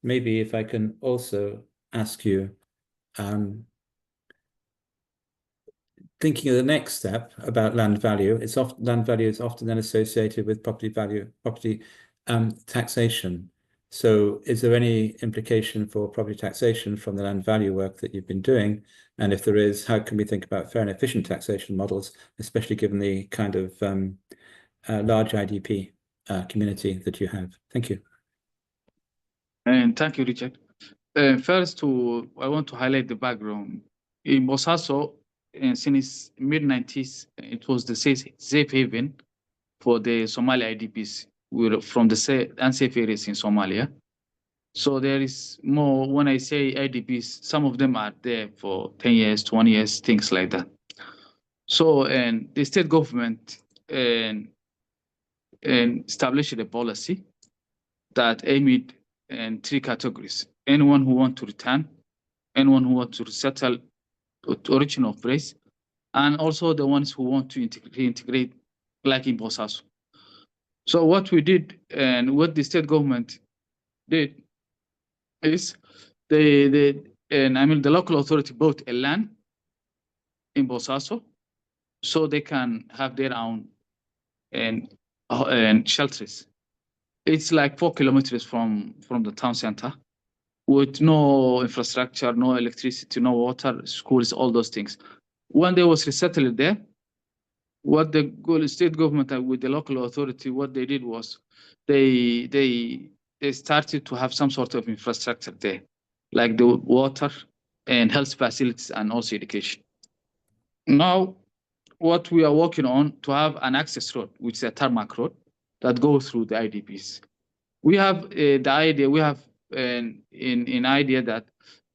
Speaker 1: maybe if I can also ask you, thinking of the next step about land value, land value is often then associated with property taxation. So is there any implication for property taxation from the land value work that you've been doing? And if there is, how can we think about fair and efficient taxation models, especially given the kind of large IDP community that you have? Thank you.
Speaker 5: And thank you, Richard. First, I want to highlight the background. In Bosaso, since mid-90s, it was the safe haven for the Somali IDPs from the unsafe areas in Somalia. So there is more, when I say IDPs, some of them are there for 10 years, 20 years, things like that. So, and the state government and established a policy that aimed in 3 categories: anyone who wants to return, anyone who wants to resettle to origin of place, and also the ones who want to reintegrate, like in Bosaso. So what we did, and what the state government did, is the local authority bought a land in Bosaso, so they can have their own and shelters. It's like 4 kilometers from the town center, with no infrastructure, no electricity, no water, schools, all those things. When they was resettled there, what the state government with the local authority, what they did was they started to have some sort of infrastructure there, like the water and health facilities and also education. Now, what we are working on to have an access road, which is a tarmac road that goes through the IDPs. We have the idea, we have an idea that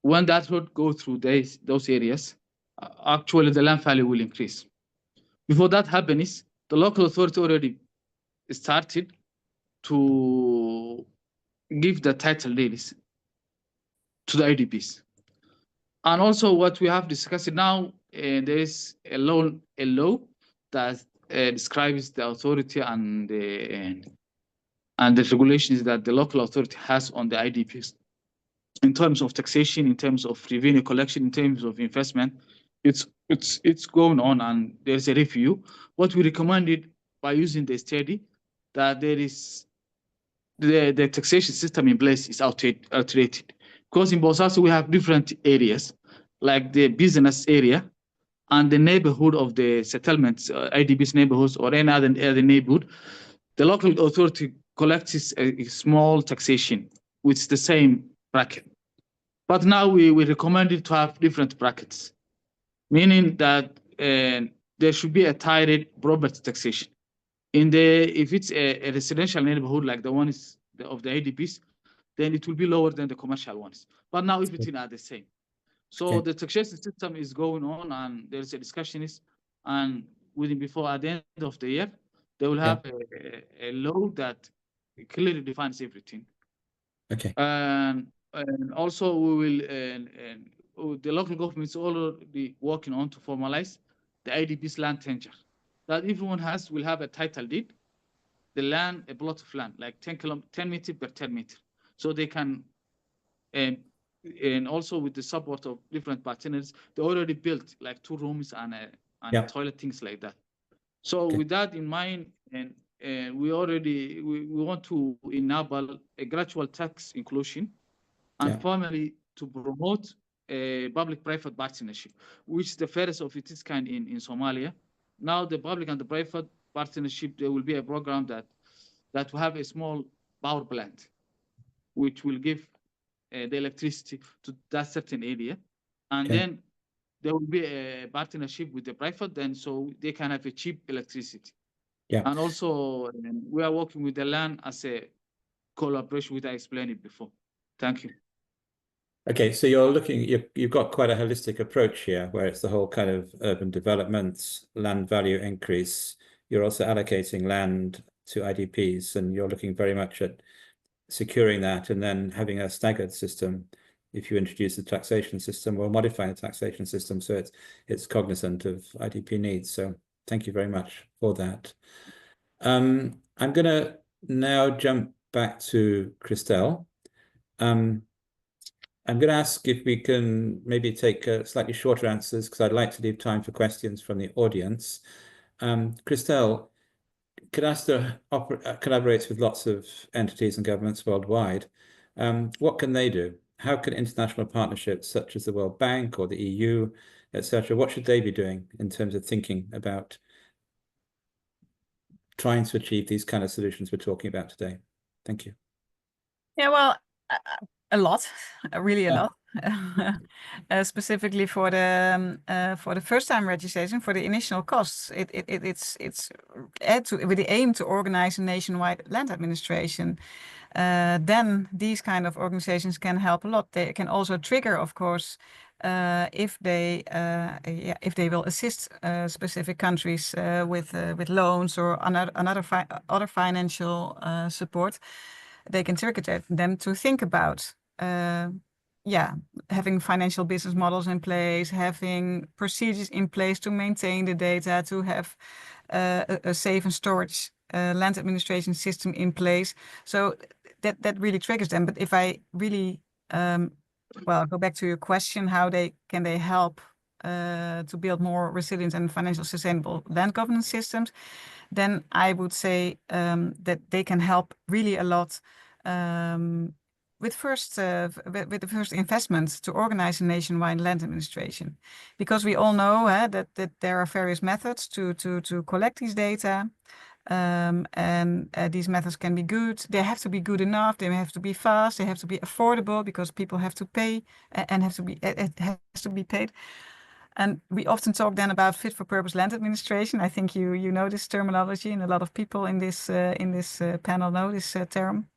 Speaker 5: when that road goes through those areas, actually the land value will increase. Before that happens, the local authority already started to give the title deeds to the IDPs. And also what we have discussed now, there is a law that describes the authority and the regulations that the local authority has on the IDPs in terms of taxation, in terms of revenue collection, in terms of investment. It's going on, and there's a review. What we recommended by using the study, that there is the taxation system in place is outdated. Because in Bosaso we have different areas, like the business area and the neighborhood of the settlements, IDPs neighborhoods or any other neighborhood. The local authority collects a small taxation with the same bracket. But now we recommended to have different brackets, meaning that there should be a tiered property taxation. If it's a residential neighborhood like the one of the IDPs, then it will be lower than the commercial ones. But now everything are the same. So the taxation system is going on, and there's a discussion and before at the end of the year, they will have a law that clearly defines everything.
Speaker 1: Okay.
Speaker 5: And also we will, the local government is already working on to formalize the IDP's land tenure. That everyone will have a title deed, the land, a plot of land, like 10 meters per 10 meters. So they can, and also with the support of different partners, they already built like 2 rooms and a toilet, things like that. So with that in mind, and we want to enable a gradual tax inclusion, and finally to promote a public-private partnership, which is the first of its kind in Somalia. Now the public and the private partnership, there will be a program that will have a small power plant, which will give the electricity to that certain area, and then there will be a partnership with the private, then so they can have a cheap electricity. And also we are working with the land as a collaboration, which I explained it before. Thank you.
Speaker 1: Okay, so you've got quite a holistic approach here, where it's the whole kind of urban development, land value increase. You're also allocating land to IDPs, and you're looking very much at securing that, and then having a staggered system if you introduce the taxation system, or modify the taxation system so it's cognizant of IDP needs. So thank you very much for that. I'm going to now jump back to Christelle. I'm going to ask if we can maybe take slightly shorter answers, because I'd like to leave time for questions from the audience. Christelle, Cadastre collaborates with lots of entities and governments worldwide. What can they do? How can international partnerships such as the World Bank or the EU, etc., what should they be doing in terms of thinking about trying to achieve these kind of solutions we're talking about today? Thank you.
Speaker 6: Yeah, well, a lot, really a lot. specifically for the first-time registration, for the initial costs. It's with the aim to organize a nationwide land administration. Then these kind of organizations can help a lot. They can also trigger, of course, if they will assist specific countries with loans or other financial support. They can trigger them to think about having financial business models in place, having procedures in place to maintain the data, to have a safe and storage land administration system in place. So that really triggers them. But if I really go back to your question, how can they help to build more resilient and financial sustainable land governance systems, then I would say that they can help really a lot with the first investment to organize a nationwide land administration, because we all know that there are various methods to collect these data. And these methods can be good. They have to be good enough. They have to be fast. They have to be affordable, because people have to pay and it has to be paid. And we often talk then about fit for purpose land administration. I think you know this terminology, and a lot of people in this panel know this term.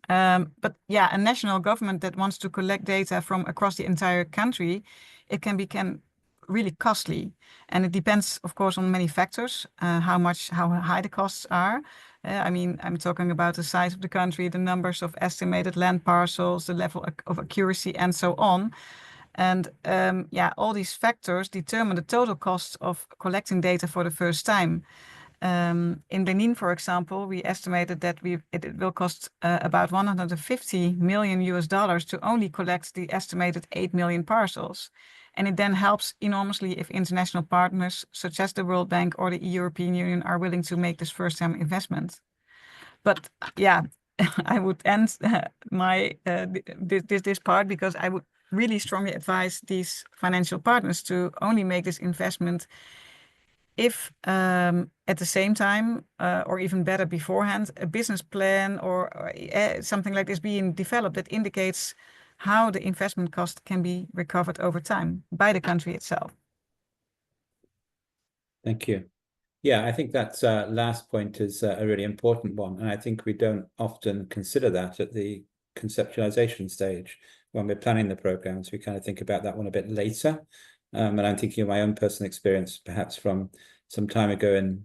Speaker 6: But yeah, a national government that wants to collect data from across the entire country, it can become really costly, and it depends, of course, on many factors. How high the costs are. I mean, I'm talking about the size of the country, the numbers of estimated land parcels, the level of accuracy, and so on. And all these factors determine the total cost of collecting data for the first time. In Benin, for example, we estimated that it will cost about $150 million to only collect the estimated 8 million parcels. And it then helps enormously if international partners, such as the World Bank or the European Union, are willing to make this first-time investment. But yeah, I would end this part, because I would really strongly advise these financial partners to only make this investment if at the same time, or even better beforehand, a business plan or something like this being developed that indicates how the investment cost can be recovered over time by the country itself.
Speaker 1: Thank you. Yeah, I think that last point is a really important one. And I think we don't often consider that at the conceptualization stage. When we're planning the programs, we kind of think about that one a bit later. And I'm thinking of my own personal experience, perhaps from some time ago in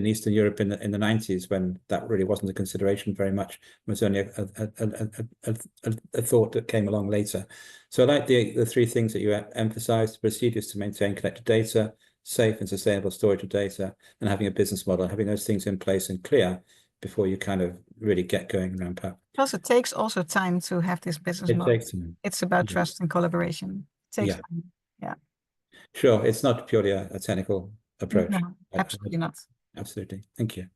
Speaker 1: Eastern Europe in the 90s, when that really wasn't a consideration very much. It was only a thought that came along later. So I like the three things that you emphasized: procedures to maintain collected data, safe and sustainable storage of data, and having a business model, having those things in place and clear before you kind of really get going and ramp up.
Speaker 6: Plus, it takes also time to have this business model.
Speaker 1: It takes time.
Speaker 6: It's about trust and collaboration. It takes time. Yeah.
Speaker 1: Sure, it's not purely a technical approach.
Speaker 6: No, absolutely not.
Speaker 1: Absolutely. Thank you.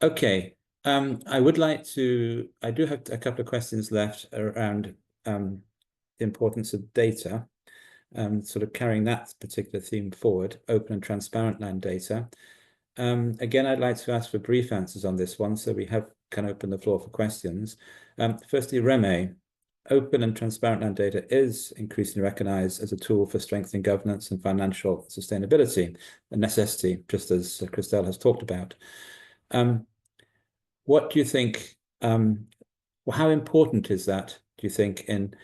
Speaker 1: Okay. I do have a couple of questions left around the importance of data, sort of carrying that particular theme forward, open and transparent land data. Again, I'd like to ask for brief answers on this one, so we can open the floor for questions. Firstly, Remy, open and transparent land data is increasingly recognized as a tool for strengthening governance and financial sustainability, a necessity, just as Christelle has talked about. What do you think, how important is that, do you think, in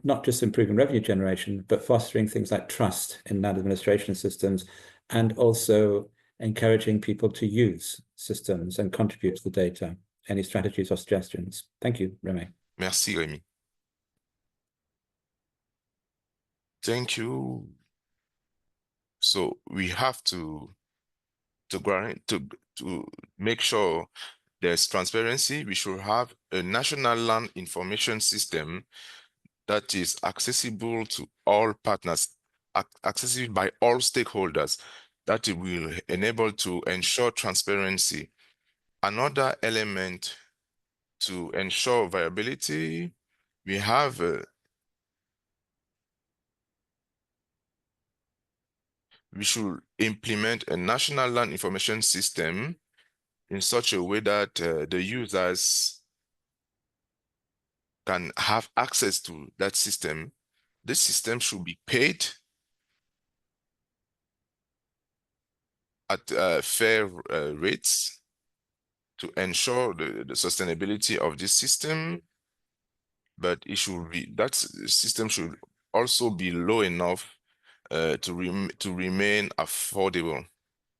Speaker 1: not just improving revenue generation, but fostering things like trust in land administration systems, and also encouraging people to use systems and contribute to the data? Any strategies or suggestions? Thank you, Remy.
Speaker 3: Merci, Rémi. Thank you. So we have to make sure there's transparency. We should have a national land information system that is accessible to all partners, accessible by all stakeholders, that it will enable to ensure transparency. Another element to ensure viability, we have we should implement a national land information system in such a way that the users can have access to that system, this system should be paid at fair rates to ensure the sustainability of this system, but it should be, that system should also be low enough to remain affordable.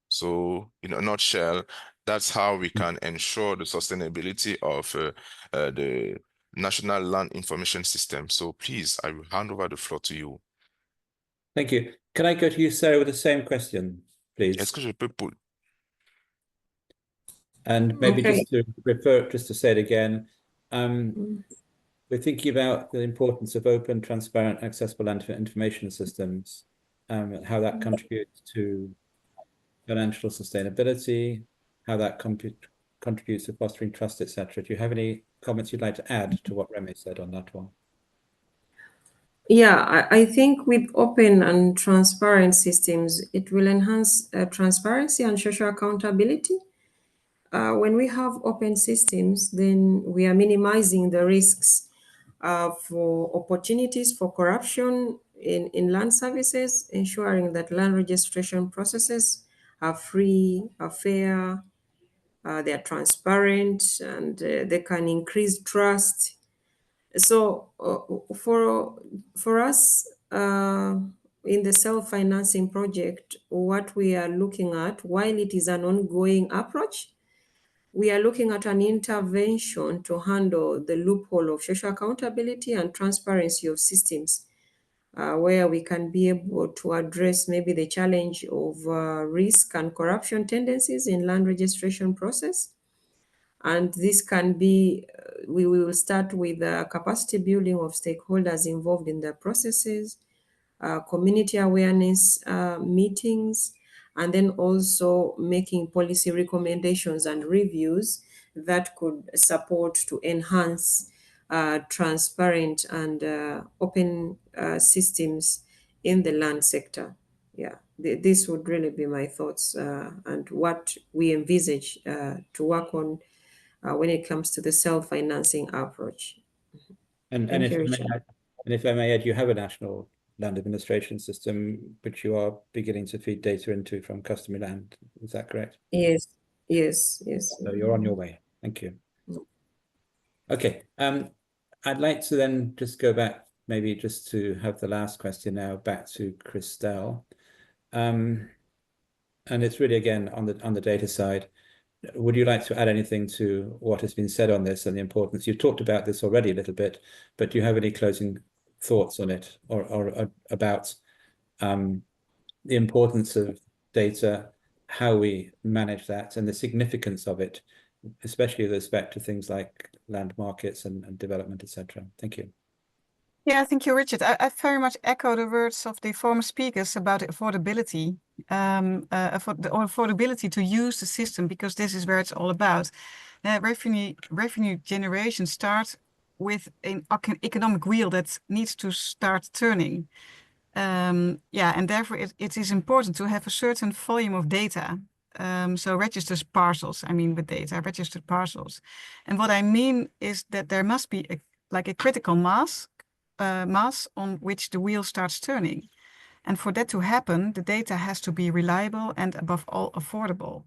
Speaker 3: So in a nutshell, that's how we can ensure the sustainability of the National Land Information System. So please, I will hand over the floor to you.
Speaker 1: Thank you. Can I go to you, Sarah, with the same question, please?
Speaker 3: Est-ce que je peux
Speaker 1: And maybe
Speaker 4: Okay.
Speaker 1: just to say it again, we're thinking about the importance of open, transparent, accessible land information systems, and how that contributes to financial sustainability, how that contributes to fostering trust, etc. Do you have any comments you'd like to add to what Remy said on that one?
Speaker 4: Yeah, I think with open and transparent systems, it will enhance transparency and social accountability. When we have open systems, then we are minimizing the risks for opportunities for corruption in land services, ensuring that land registration processes are free, are fair, they are transparent, and they can increase trust. So for us in the self-financing project, what we are looking at, while it is an ongoing approach, we are looking at an intervention to handle the loophole of social accountability and transparency of systems, where we can be able to address maybe the challenge of risk and corruption tendencies in land registration process. And this can be, we will start with capacity building of stakeholders involved in the processes, community awareness meetings, and then also making policy recommendations and reviews that could support to enhance transparent and open systems in the land sector. Yeah, this would really be my thoughts and what we envisage to work on when it comes to the self-financing approach.
Speaker 1: And if I may add, you have a national land administration system, which you are beginning to feed data into from customer land. Is that correct?
Speaker 4: Yes.
Speaker 1: So you're on your way. Thank you. Okay. I'd like to then just go back, maybe just to have the last question now, back to Christelle. And it's really, again, on the data side. Would you like to add anything to what has been said on this and the importance? You've talked about this already a little bit, but do you have any closing thoughts on it or about the importance of data, how we manage that, and the significance of it, especially with respect to things like land markets and development, etc.? Thank you.
Speaker 6: Yeah, thank you, Richard. I very much echo the words of the former speakers about affordability, affordability to use the system, because this is where it's all about. Revenue generation starts with an economic wheel that needs to start turning. And therefore it is important to have a certain volume of data. So registered parcels, with data, registered parcels. And what I mean is that there must be a critical mass on which the wheel starts turning. And for that to happen, the data has to be reliable and above all affordable.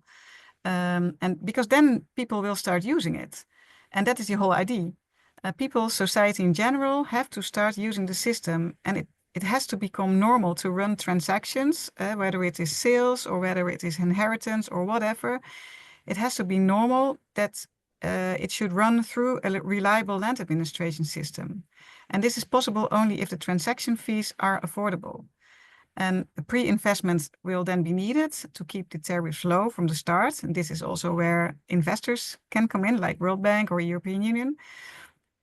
Speaker 6: And because then people will start using it. And that is the whole idea. People, society in general, have to start using the system, and it has to become normal to run transactions, whether it is sales or whether it is inheritance or whatever. It has to be normal that it should run through a reliable land administration system. And this is possible only if the transaction fees are affordable. And pre-investment will then be needed to keep the tariffs low from the start. And this is also where investors can come in, like World Bank or European Union.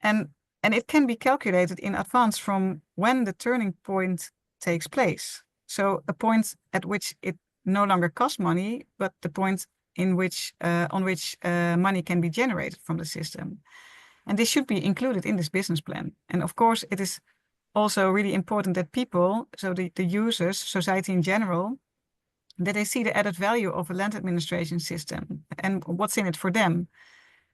Speaker 6: And it can be calculated in advance from when the turning point takes place. So a point at which it no longer costs money, but the point on which money can be generated from the system. And this should be included in this business plan. And of course, it is also really important that people, so the users, society in general, that they see the added value of a land administration system and what's in it for them.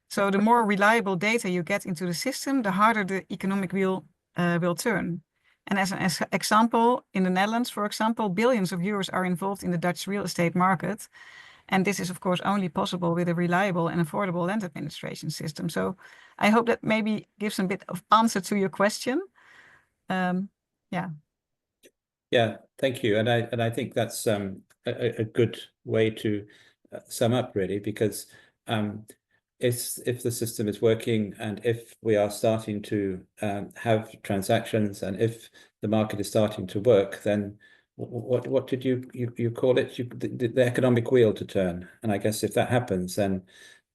Speaker 6: So the more reliable data you get into the system, the harder the economic wheel will turn. And as an example, in the Netherlands, for example, billions of euros are involved in the Dutch real estate market. And this is, of course, only possible with a reliable and affordable land administration system. So I hope that maybe gives a bit of answer to your question. Yeah.
Speaker 1: Yeah, thank you. And I think that's a good way to sum up, really, because if the system is working and if we are starting to have transactions and if the market is starting to work, then what did you call it? The economic wheel to turn. And I guess if that happens, then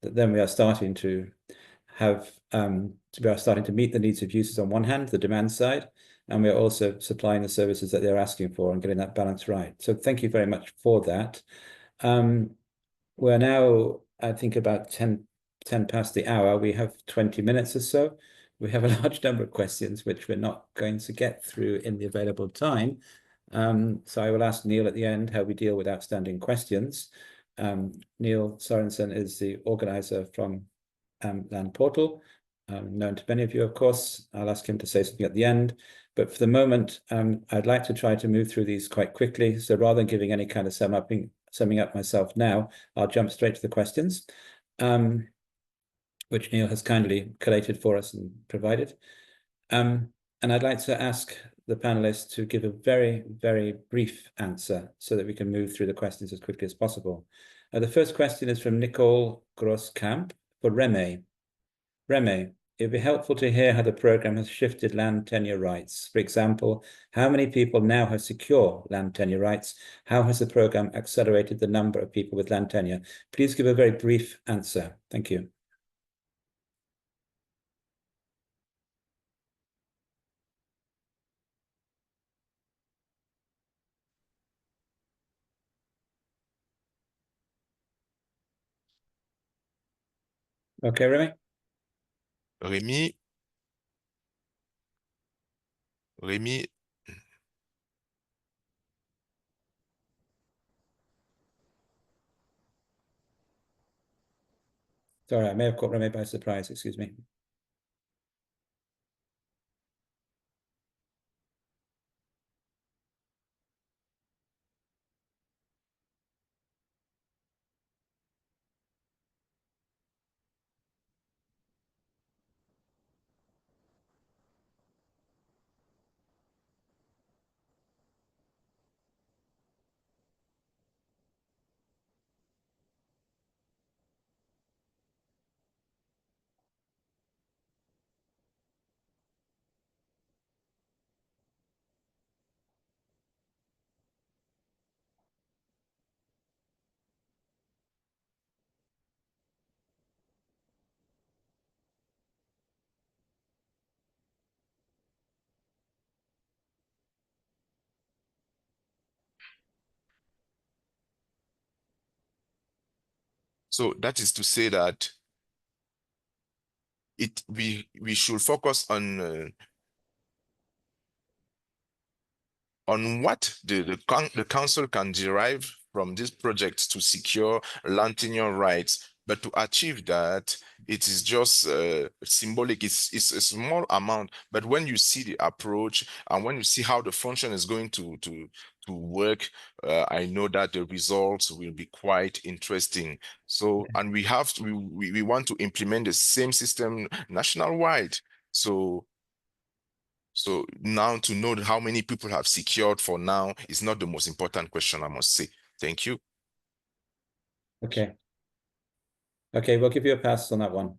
Speaker 1: we are starting to have we are starting to meet the needs of users on one hand, the demand side, and we're also supplying the services that they're asking for and getting that balance right. So thank you very much for that. We're now, I think, about 10 past the hour. We have 20 minutes or so. We have a large number of questions, which we're not going to get through in the available time. So I will ask Neil at the end how we deal with outstanding questions. Neil Sorensen is the organizer from Land Portal, known to many of you, of course. I'll ask him to say something at the end. But for the moment, I'd like to try to move through these quite quickly. So rather than giving any kind of summing up myself now, I'll jump straight to the questions, which Neil has kindly collated for us and provided. And I'd like to ask the panelists to give a very, very brief answer so that we can move through the questions as quickly as possible. The first question is from Nicole Grosskamp for Reme. Reme, it'd be helpful to hear how the program has shifted land tenure rights. For example, how many people now have secure land tenure rights? How has the program accelerated the number of people with land tenure? Please give a very brief answer. Thank you. Okay, Remy?
Speaker 3: Remy,
Speaker 1: Sorry, I may have caught Remy by surprise, excuse me.
Speaker 3: so that is to say that we should focus on what the council can derive from these projects to secure land tenure rights. But to achieve that, it is just symbolic. It's a small amount. But when you see the approach and when you see how the function is going to work, I know that the results will be quite interesting. So, and we want to implement the same system nationwide. So now to know how many people have secured for now is not the most important question, I must say. Thank you.
Speaker 1: Okay. Okay, we'll give you a pass on that one.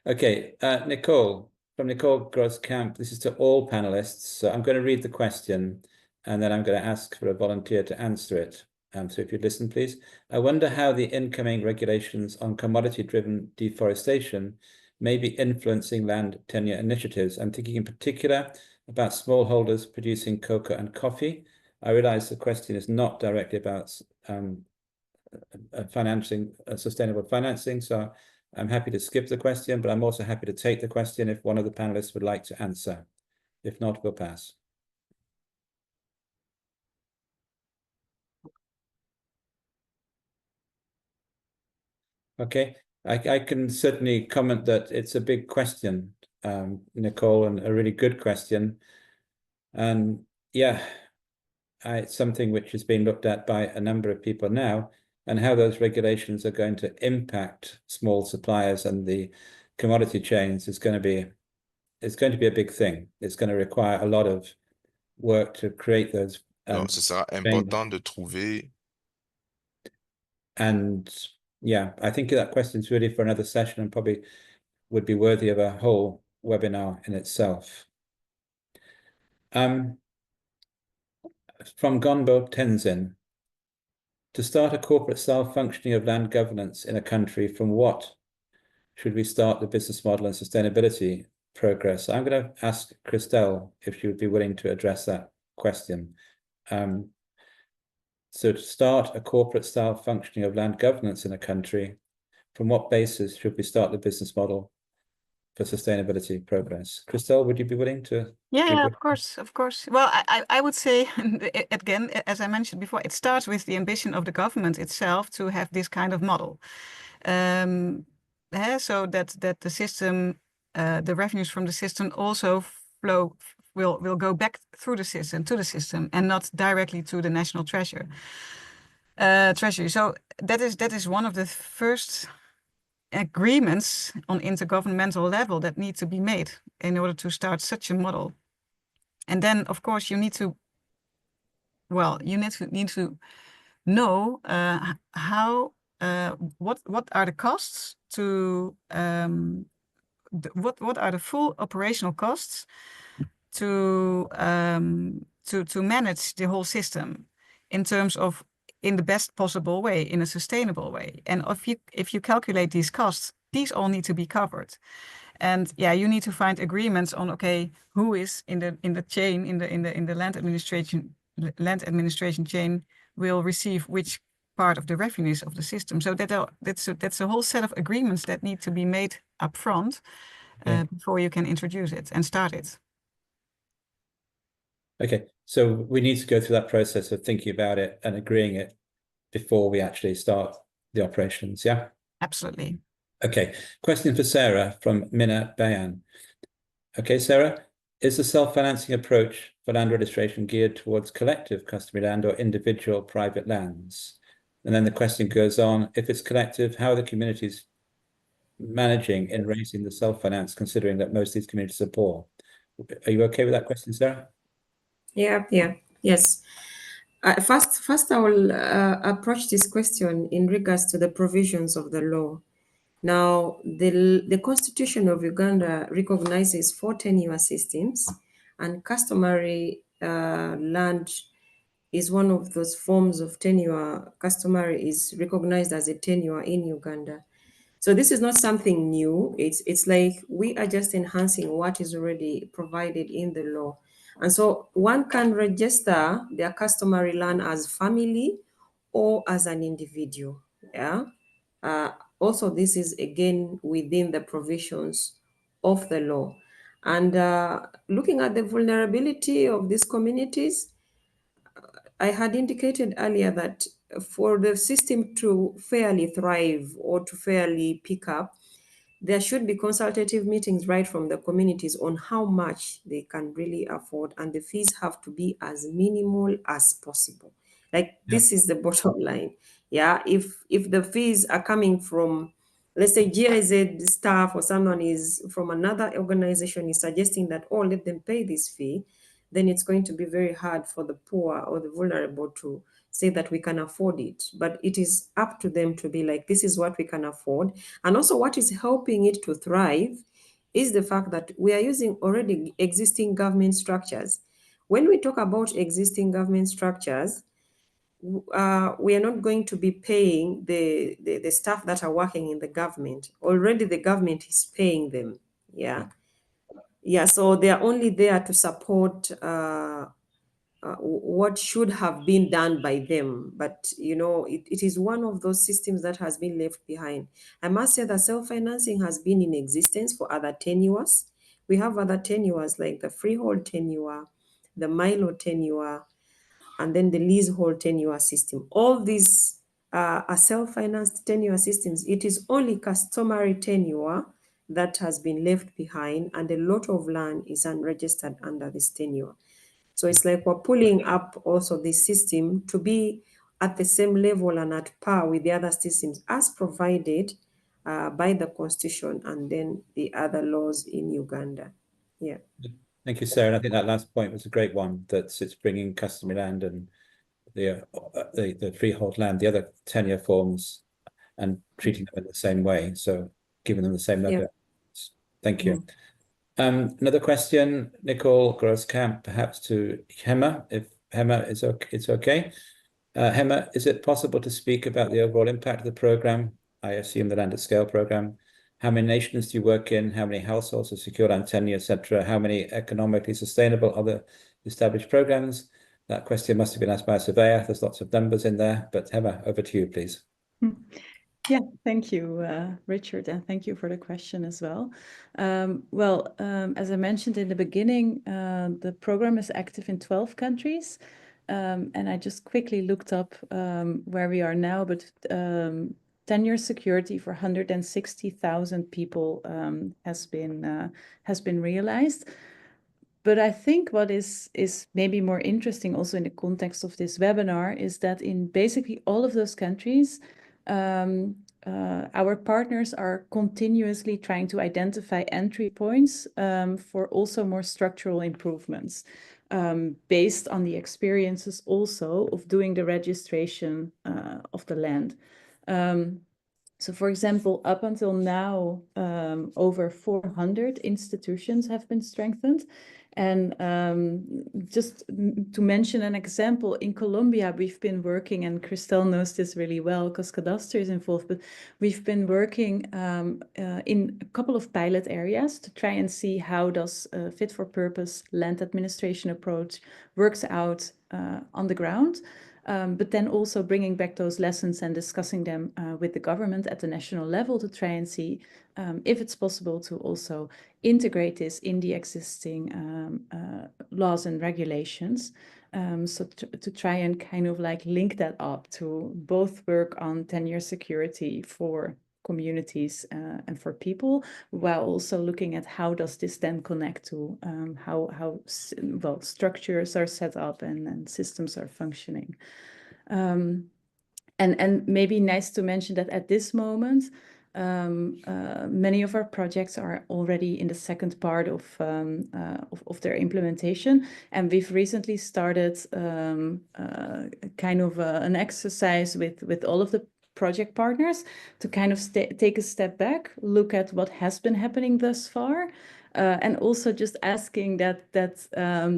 Speaker 1: Okay, Nicole, from Nicole Grosskamp, this is to all panelists. So I'm going to read the question and then I'm going to ask for a volunteer to answer it. So if you'd listen, please. I wonder how the incoming regulations on commodity-driven deforestation may be influencing land tenure initiatives. I'm thinking in particular about smallholders producing cocoa and coffee. I realize the question is not directly about financing, sustainable financing. So I'm happy to skip the question, but I'm also happy to take the question if one of the panelists would like to answer. If not, we'll pass. Okay. I can certainly comment that it's a big question, Nicole, and a really good question. And yeah, it's something which is being looked at by a number of people now, and how those regulations are going to impact small suppliers and the commodity chains is going to be a big thing. It's going to require a lot of work to create those.
Speaker 3: Alors, ce sera important de trouver.
Speaker 1: And yeah, I think that question is really for another session and probably would be worthy of a whole webinar in itself. From Gonbo Tenzin, to start a corporate style functioning of land governance in a country, from what should we start the business model and sustainability progress? I'm going to ask Christelle if she would be willing to address that question. So to start a corporate style functioning of land governance in a country, from what basis should we start the business model for sustainability progress? Christelle, would you be willing to?
Speaker 6: Yeah, of course, of course. Well, I would say, again, as I mentioned before, it starts with the ambition of the government itself to have this kind of model. So that the system, the revenues from the system also will go back through the system to the system and not directly to the national treasury. So that is one of the first agreements on intergovernmental level that need to be made in order to start such a model. And then, of course, you need to know how what are the costs to what are the full operational costs to manage the whole system in terms of in the best possible way, in a sustainable way. And if you calculate these costs, these all need to be covered. And yeah, you need to find agreements on, okay, who is in the chain, in the land administration chain will receive which part of the revenues of the system. So that's a whole set of agreements that need to be made up front before you can introduce it and start it.
Speaker 1: Okay, so we need to go through that process of thinking about it and agreeing it before we actually start the operations, yeah?
Speaker 6: Absolutely.
Speaker 1: Okay, question for Sarah from Mina Bayan. Okay, Sarah, is the self-financing approach for land registration geared towards collective customary land or individual private lands? And then the question goes on, if it's collective, how are the communities managing in raising the self-finance, considering that most of these communities are poor? Are you okay with that question, Sarah?
Speaker 4: Yes. First, I will approach this question in regards to the provisions of the law. Now, the Constitution of Uganda recognizes 4 tenure systems, and customary land is one of those forms of tenure. Customary is recognized as a tenure in Uganda. So this is not something new. It's like we are just enhancing what is already provided in the law. And so one can register their customary land as family or as an individual. Yeah. Also, this is again within the provisions of the law. And looking at the vulnerability of these communities, I had indicated earlier that for the system to fairly thrive or to fairly pick up, there should be consultative meetings right from the communities on how much they can really afford, and the fees have to be as minimal as possible. Like this is the bottom line. Yeah, if the fees are coming from, let's say, GIZ staff or someone is from another organization is suggesting that, oh, let them pay this fee, then it's going to be very hard for the poor or the vulnerable to say that we can afford it. But it is up to them to be like, this is what we can afford. And also what is helping it to thrive is the fact that we are using already existing government structures. When we talk about existing government structures, we are not going to be paying the staff that are working in the government. Already the government is paying them. Yeah, so they are only there to support what should have been done by them. But, you know, it is one of those systems that has been left behind. I must say that self-financing has been in existence for other tenures. We have other tenures like the freehold tenure, the Milo tenure, and then the leasehold tenure system. All these a self-financed tenure systems, it is only customary tenure that has been left behind, and a lot of land is unregistered under this tenure. So it's like we're pulling up also this system to be at the same level and at par with the other systems as provided by the Constitution and then the other laws in Uganda. Yeah.
Speaker 1: Thank you, Sarah. And I think that last point was a great one, that it's bringing customary land and the freehold land, the other tenure forms, and treating them in the same way. So giving them the same level.
Speaker 4: Yeah.
Speaker 1: Thank you. Another question, Nicole Grosskamp, perhaps to Hema, if Hema is okay. It's okay. Hema, is it possible to speak about the overall impact of the program? I assume the Land at Scale program. How many nations do you work in? How many households are secured on tenure, etc.? How many economically sustainable are the established programs? That question must have been asked by a surveyor. There's lots of numbers in there, but Hema, over to you, please.
Speaker 2: Yeah, thank you, Richard, and thank you for the question as well. As I mentioned in the beginning, the program is active in 12 countries, and I just quickly looked up where we are now, but tenure security for 160,000 people has been realized. But I think what is maybe more interesting also in the context of this webinar is that in basically all of those countries, our partners are continuously trying to identify entry points for also more structural improvements based on the experiences also of doing the registration of the land. So, for example, up until now, over 400 institutions have been strengthened. And just to mention an example, in Colombia, we've been working, and Christelle knows this really well because Cadastre is involved, but we've been working in a couple of pilot areas to try and see how does a fit-for-purpose land administration approach works out on the ground. But then also bringing back those lessons and discussing them with the government at the national level to try and see if it's possible to also integrate this in the existing laws and regulations. So to try and kind of like link that up to both work on tenure security for communities and for people, while also looking at how does this then connect to how structures are set up and systems are functioning. And maybe nice to mention that at this moment, many of our projects are already in the second part of their implementation, and we've recently started kind of an exercise with all of the project partners to kind of take a step back, look at what has been happening thus far, and also just asking that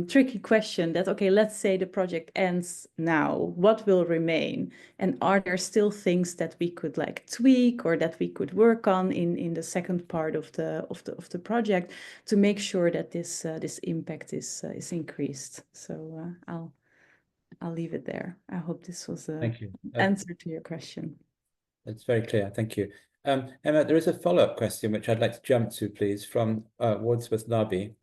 Speaker 2: tricky question that, okay, let's say the project ends now, what will remain? And are there still things that we could like tweak or that we could work on in the second part of the project to make sure that this impact is increased? So I'll leave it there. I hope this was an answer to your question.
Speaker 1: It's very clear. Thank you. Emma, there is a follow-up question which I'd like to jump to, please, from Wordsworth Nabi.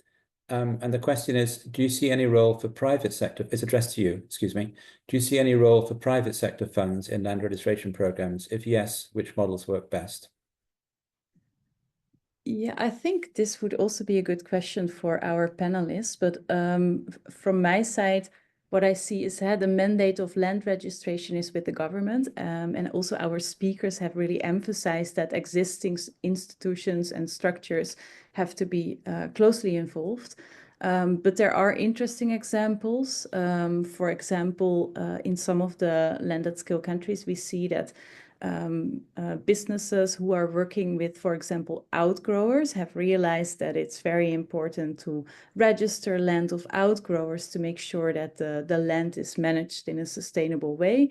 Speaker 1: And the question is, do you see any role for private sector? It's addressed to you, excuse me. Do you see any role for private sector funds in land registration programs? If yes, which models work best?
Speaker 2: Yeah, I think this would also be a good question for our panelists. But from my side, what I see is that the mandate of land registration is with the government. And also our speakers have really emphasized that existing institutions and structures have to be closely involved. But there are interesting examples. For example, in some of the land at scale countries, we see that businesses who are working with, for example, outgrowers have realized that it's very important to register land of outgrowers to make sure that the land is managed in a sustainable way.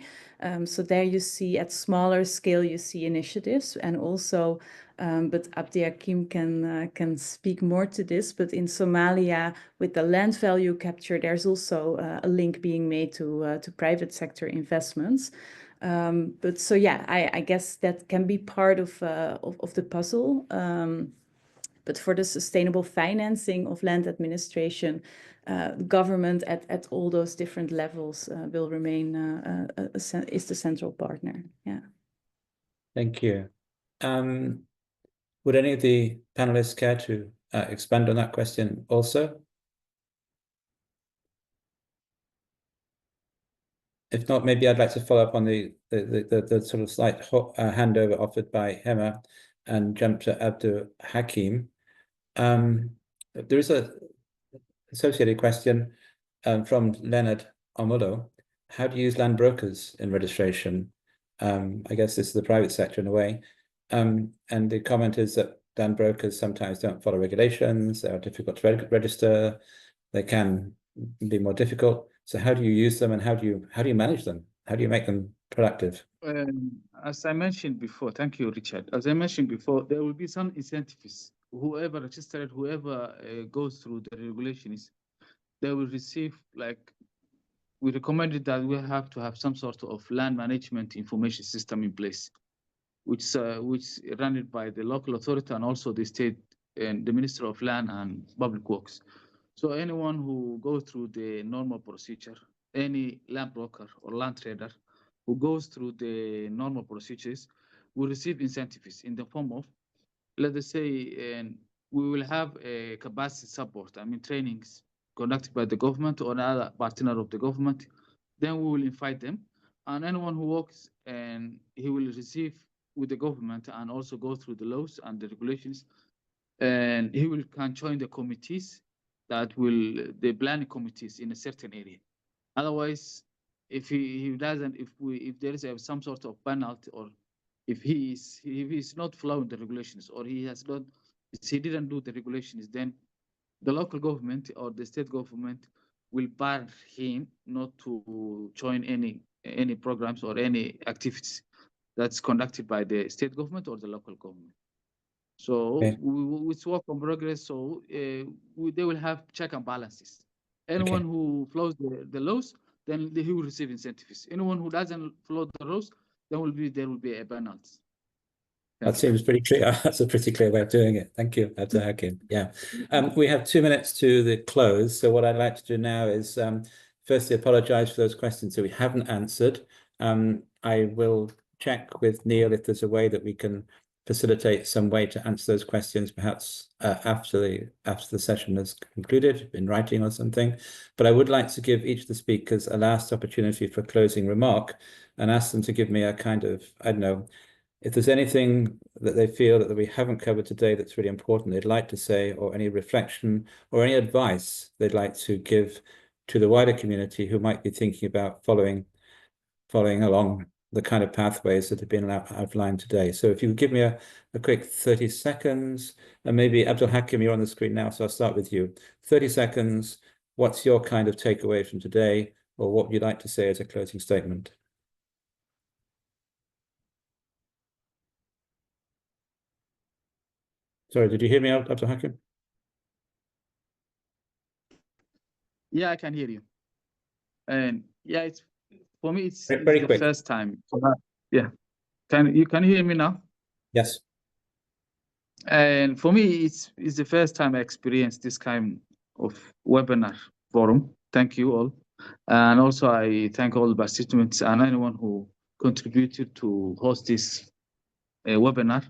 Speaker 2: So there you see at smaller scale, you see initiatives, and also but Abdi Hakim can speak more to this. But in Somalia, with the land value capture, there's also a link being made to private sector investments. But so yeah, I guess that can be part of the puzzle. But for the sustainable financing of land administration, government at all those different levels will remain is the central partner. Yeah.
Speaker 1: Thank you. Would any of the panelists care to expand on that question also? If not, maybe I'd like to follow up on the sort of slight handover offered by Hema and jump to Abdul Hakim. There is a associated question from Leonard Omulo. How do you use land brokers in registration? I guess this is the private sector in a way. And the comment is that land brokers sometimes don't follow regulations, they are difficult to register, they can be more difficult. So how do you use them, and how do you manage them? How do you make them productive?
Speaker 5: As I mentioned before, thank you, Richard. As I mentioned before, there will be some incentives. Whoever registered, whoever goes through the regulations, they will receive, like, we recommended that we have to have some sort of land management information system in place, which run it by the local authority and also the state and the Minister of Land and Public Works. So anyone who goes through the normal procedure, any land broker or land trader who goes through the normal procedures will receive incentives in the form of, let us say, we will have a capacity support, I mean trainings conducted by the government or another partner of the government. Then we will invite them, and anyone who works, and he will receive with the government and also go through the laws and the regulations, and he can join the committees that will, the planning committees in a certain area. Otherwise, if he doesn't, if there is some sort of penalty, or if he is not following the regulations, or he didn't do the regulations, then the local government or the state government will bar him not to join any programs or any activities that's conducted by the state government or the local government. So
Speaker 1: Okay.
Speaker 5: it's work in progress. So they will have check and balances. Anyone who follows the laws, then he will receive incentives. Anyone who doesn't follow the laws, there will be a penalty.
Speaker 1: That seems pretty clear. That's a pretty clear way of doing it. Thank you, Abdul Hakim. Yeah. We have 2 minutes to the close. So what I'd like to do now is firstly apologize for those questions that we haven't answered. I will check with Neil if there's a way that we can facilitate some way to answer those questions, perhaps after the session has concluded, in writing or something. But I would like to give each of the speakers a last opportunity for closing remark and ask them to give me a kind of, I don't know, if there's anything that they feel that we haven't covered today that's really important they'd like to say, or any reflection or any advice they'd like to give to the wider community who might be thinking about following along the kind of pathways that have been outlined today. So if you would give me a quick 30 seconds, and maybe Abdul Hakim, you're on the screen now, so I'll start with you. 30 seconds, what's your kind of takeaway from today, or what would you like to say as a closing statement? Sorry, did you hear me, Abdul Hakim?
Speaker 5: Yeah, I can hear you. And yeah, it's for me, it's
Speaker 1: Very
Speaker 5: the
Speaker 1: quick.
Speaker 5: first time. Yeah, can you hear me now?
Speaker 1: Yes.
Speaker 5: And for me, it's the first time I experienced this kind of webinar forum. Thank you all, and also I thank all the participants and anyone who contributed to host this webinar.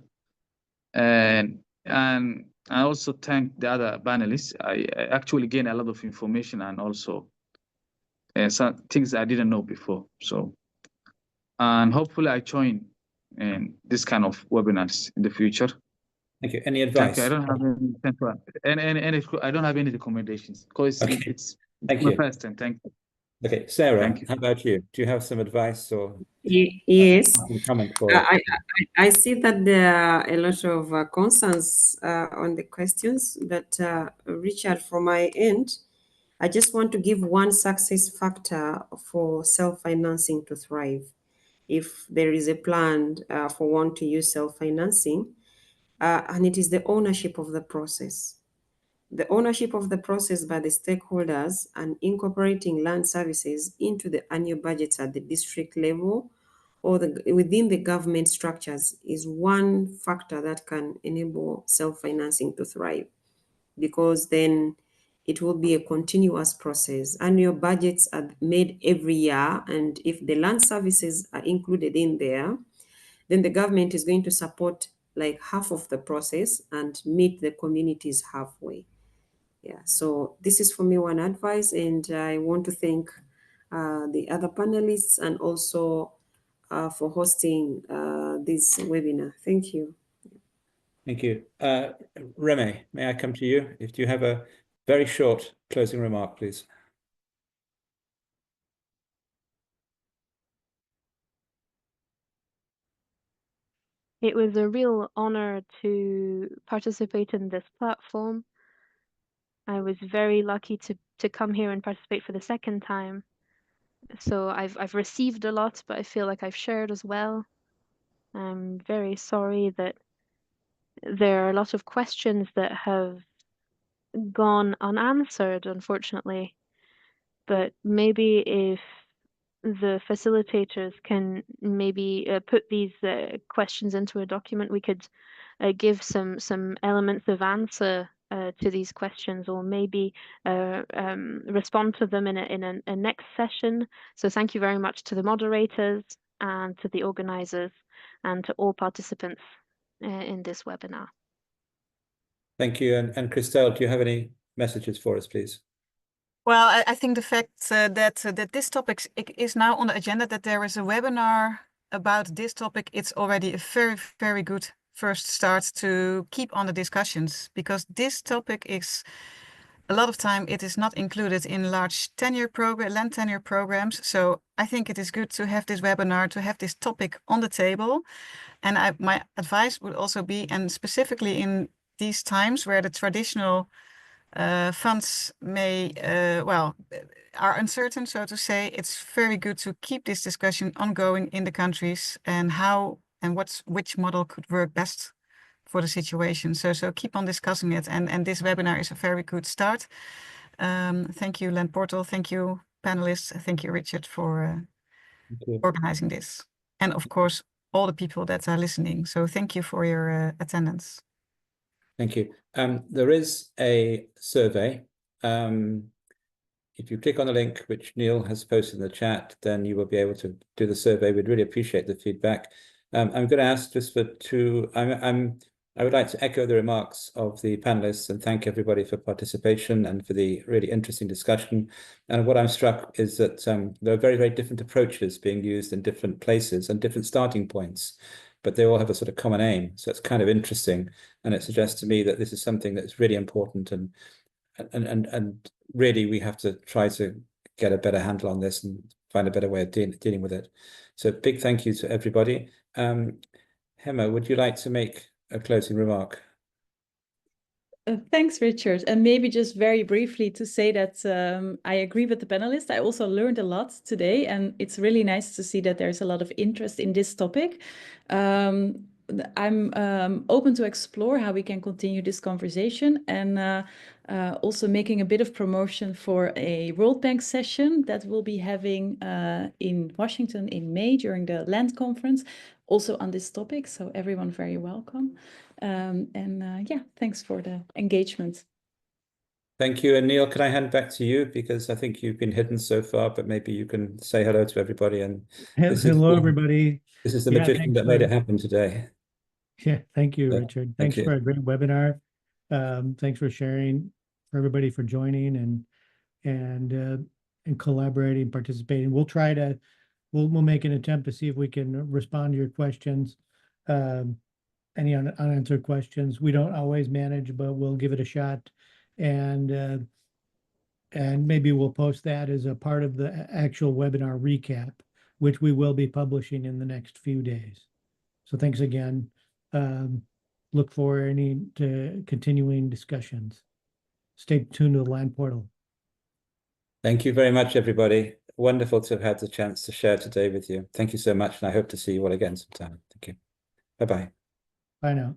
Speaker 5: And I also thank the other panelists. I actually gained a lot of information and also some things I didn't know before. So, and hopefully I join this kind of webinars in the future.
Speaker 1: Thank you. Any advice?
Speaker 5: Thank you. I don't have any I don't have any recommendations because it's my first time. Thank you.
Speaker 1: Okay, Sarah,
Speaker 5: Thank you.
Speaker 1: how about you? Do you have some advice or
Speaker 4: Yes,
Speaker 1: comment for
Speaker 4: I see that there are a lot of concerns on the questions, but Richard, from my end, I just want to give one success factor for self-financing to thrive. If there is a plan for one to use self-financing, and it is the ownership of the process. The ownership of the process by the stakeholders and incorporating land services into the annual budgets at the district level or within the government structures is one factor that can enable self-financing to thrive, because then it will be a continuous process. Annual budgets are made every year, and if the land services are included in there, then the government is going to support like half of the process and meet the communities halfway. Yeah, so this is for me one advice, and I want to thank the other panelists and also for hosting this webinar. Thank you.
Speaker 1: Thank you. Remy, may I come to you? If you have a very short closing remark, please.
Speaker 7: It was a real honor to participate in this platform. I was very lucky to come here and participate for the second time. So I've received a lot, but I feel like I've shared as well. I'm very sorry that there are a lot of questions that have gone unanswered, unfortunately. But maybe if the facilitators can maybe put these questions into a document, we could give some elements of answer to these questions, or maybe respond to them in a next session. So thank you very much to the moderators and to the organizers and to all participants in this webinar.
Speaker 1: Thank you. And Christelle, do you have any messages for us, please?
Speaker 6: Well, I think the fact that this topic is now on the agenda, that there is a webinar about this topic, it's already a very, very good first start to keep on the discussions, because this topic is, a lot of time it is not included in large land tenure programs. So I think it is good to have this webinar, to have this topic on the table. And my advice would also be, and specifically in these times where the traditional funds are uncertain, so to say, it's very good to keep this discussion ongoing in the countries, and how and which model could work best for the situation. So keep on discussing it, and this webinar is a very good start. Thank you, Land Portal. Thank you, panelists. Thank you, Richard, for organizing this, and of course all the people that are listening. So thank you for your attendance.
Speaker 1: Thank you. There is a survey. If you click on the link, which Neil has posted in the chat, then you will be able to do the survey. We'd really appreciate the feedback. I'm going to ask just for two. I would like to echo the remarks of the panelists and thank everybody for participation and for the really interesting discussion. And what I'm struck is that there are very, very different approaches being used in different places and different starting points, but they all have a sort of common aim. So it's kind of interesting. And it suggests to me that this is something that's really important, and really we have to try to get a better handle on this and find a better way of dealing with it. So big thank you to everybody. Hema, would you like to make a closing remark?
Speaker 2: Thanks, Richard. And maybe just very briefly to say that I agree with the panelists. I also learned a lot today, and it's really nice to see that there's a lot of interest in this topic. I'm open to explore how we can continue this conversation, and also making a bit of promotion for a World Bank session that we'll be having in Washington in May during the Land Conference, also on this topic. So everyone very welcome. Yeah, thanks for the engagement.
Speaker 1: Thank you. And Neil, can I hand back to you? Because I think you've been hidden so far, but maybe you can say hello to everybody. And
Speaker 8: hello, everybody.
Speaker 1: This is the magician that made it happen today.
Speaker 8: Yeah, thank you,
Speaker 1: So,
Speaker 8: Richard. Thanks for a great webinar. Thanks for sharing, for everybody for joining and collaborating, participating. We'll try to, we'll make an attempt to see if we can respond to your questions. Any unanswered questions. We don't always manage, but we'll give it a shot. And maybe we'll post that as a part of the actual webinar recap, which we will be publishing in the next few days. So thanks again. Look for to continuing discussions. Stay tuned to the Land Portal.
Speaker 1: Thank you very much, everybody. Wonderful to have had the chance to share today with you. Thank you so much, and I hope to see you all again sometime. Thank you. Bye-bye.
Speaker 8: Bye now.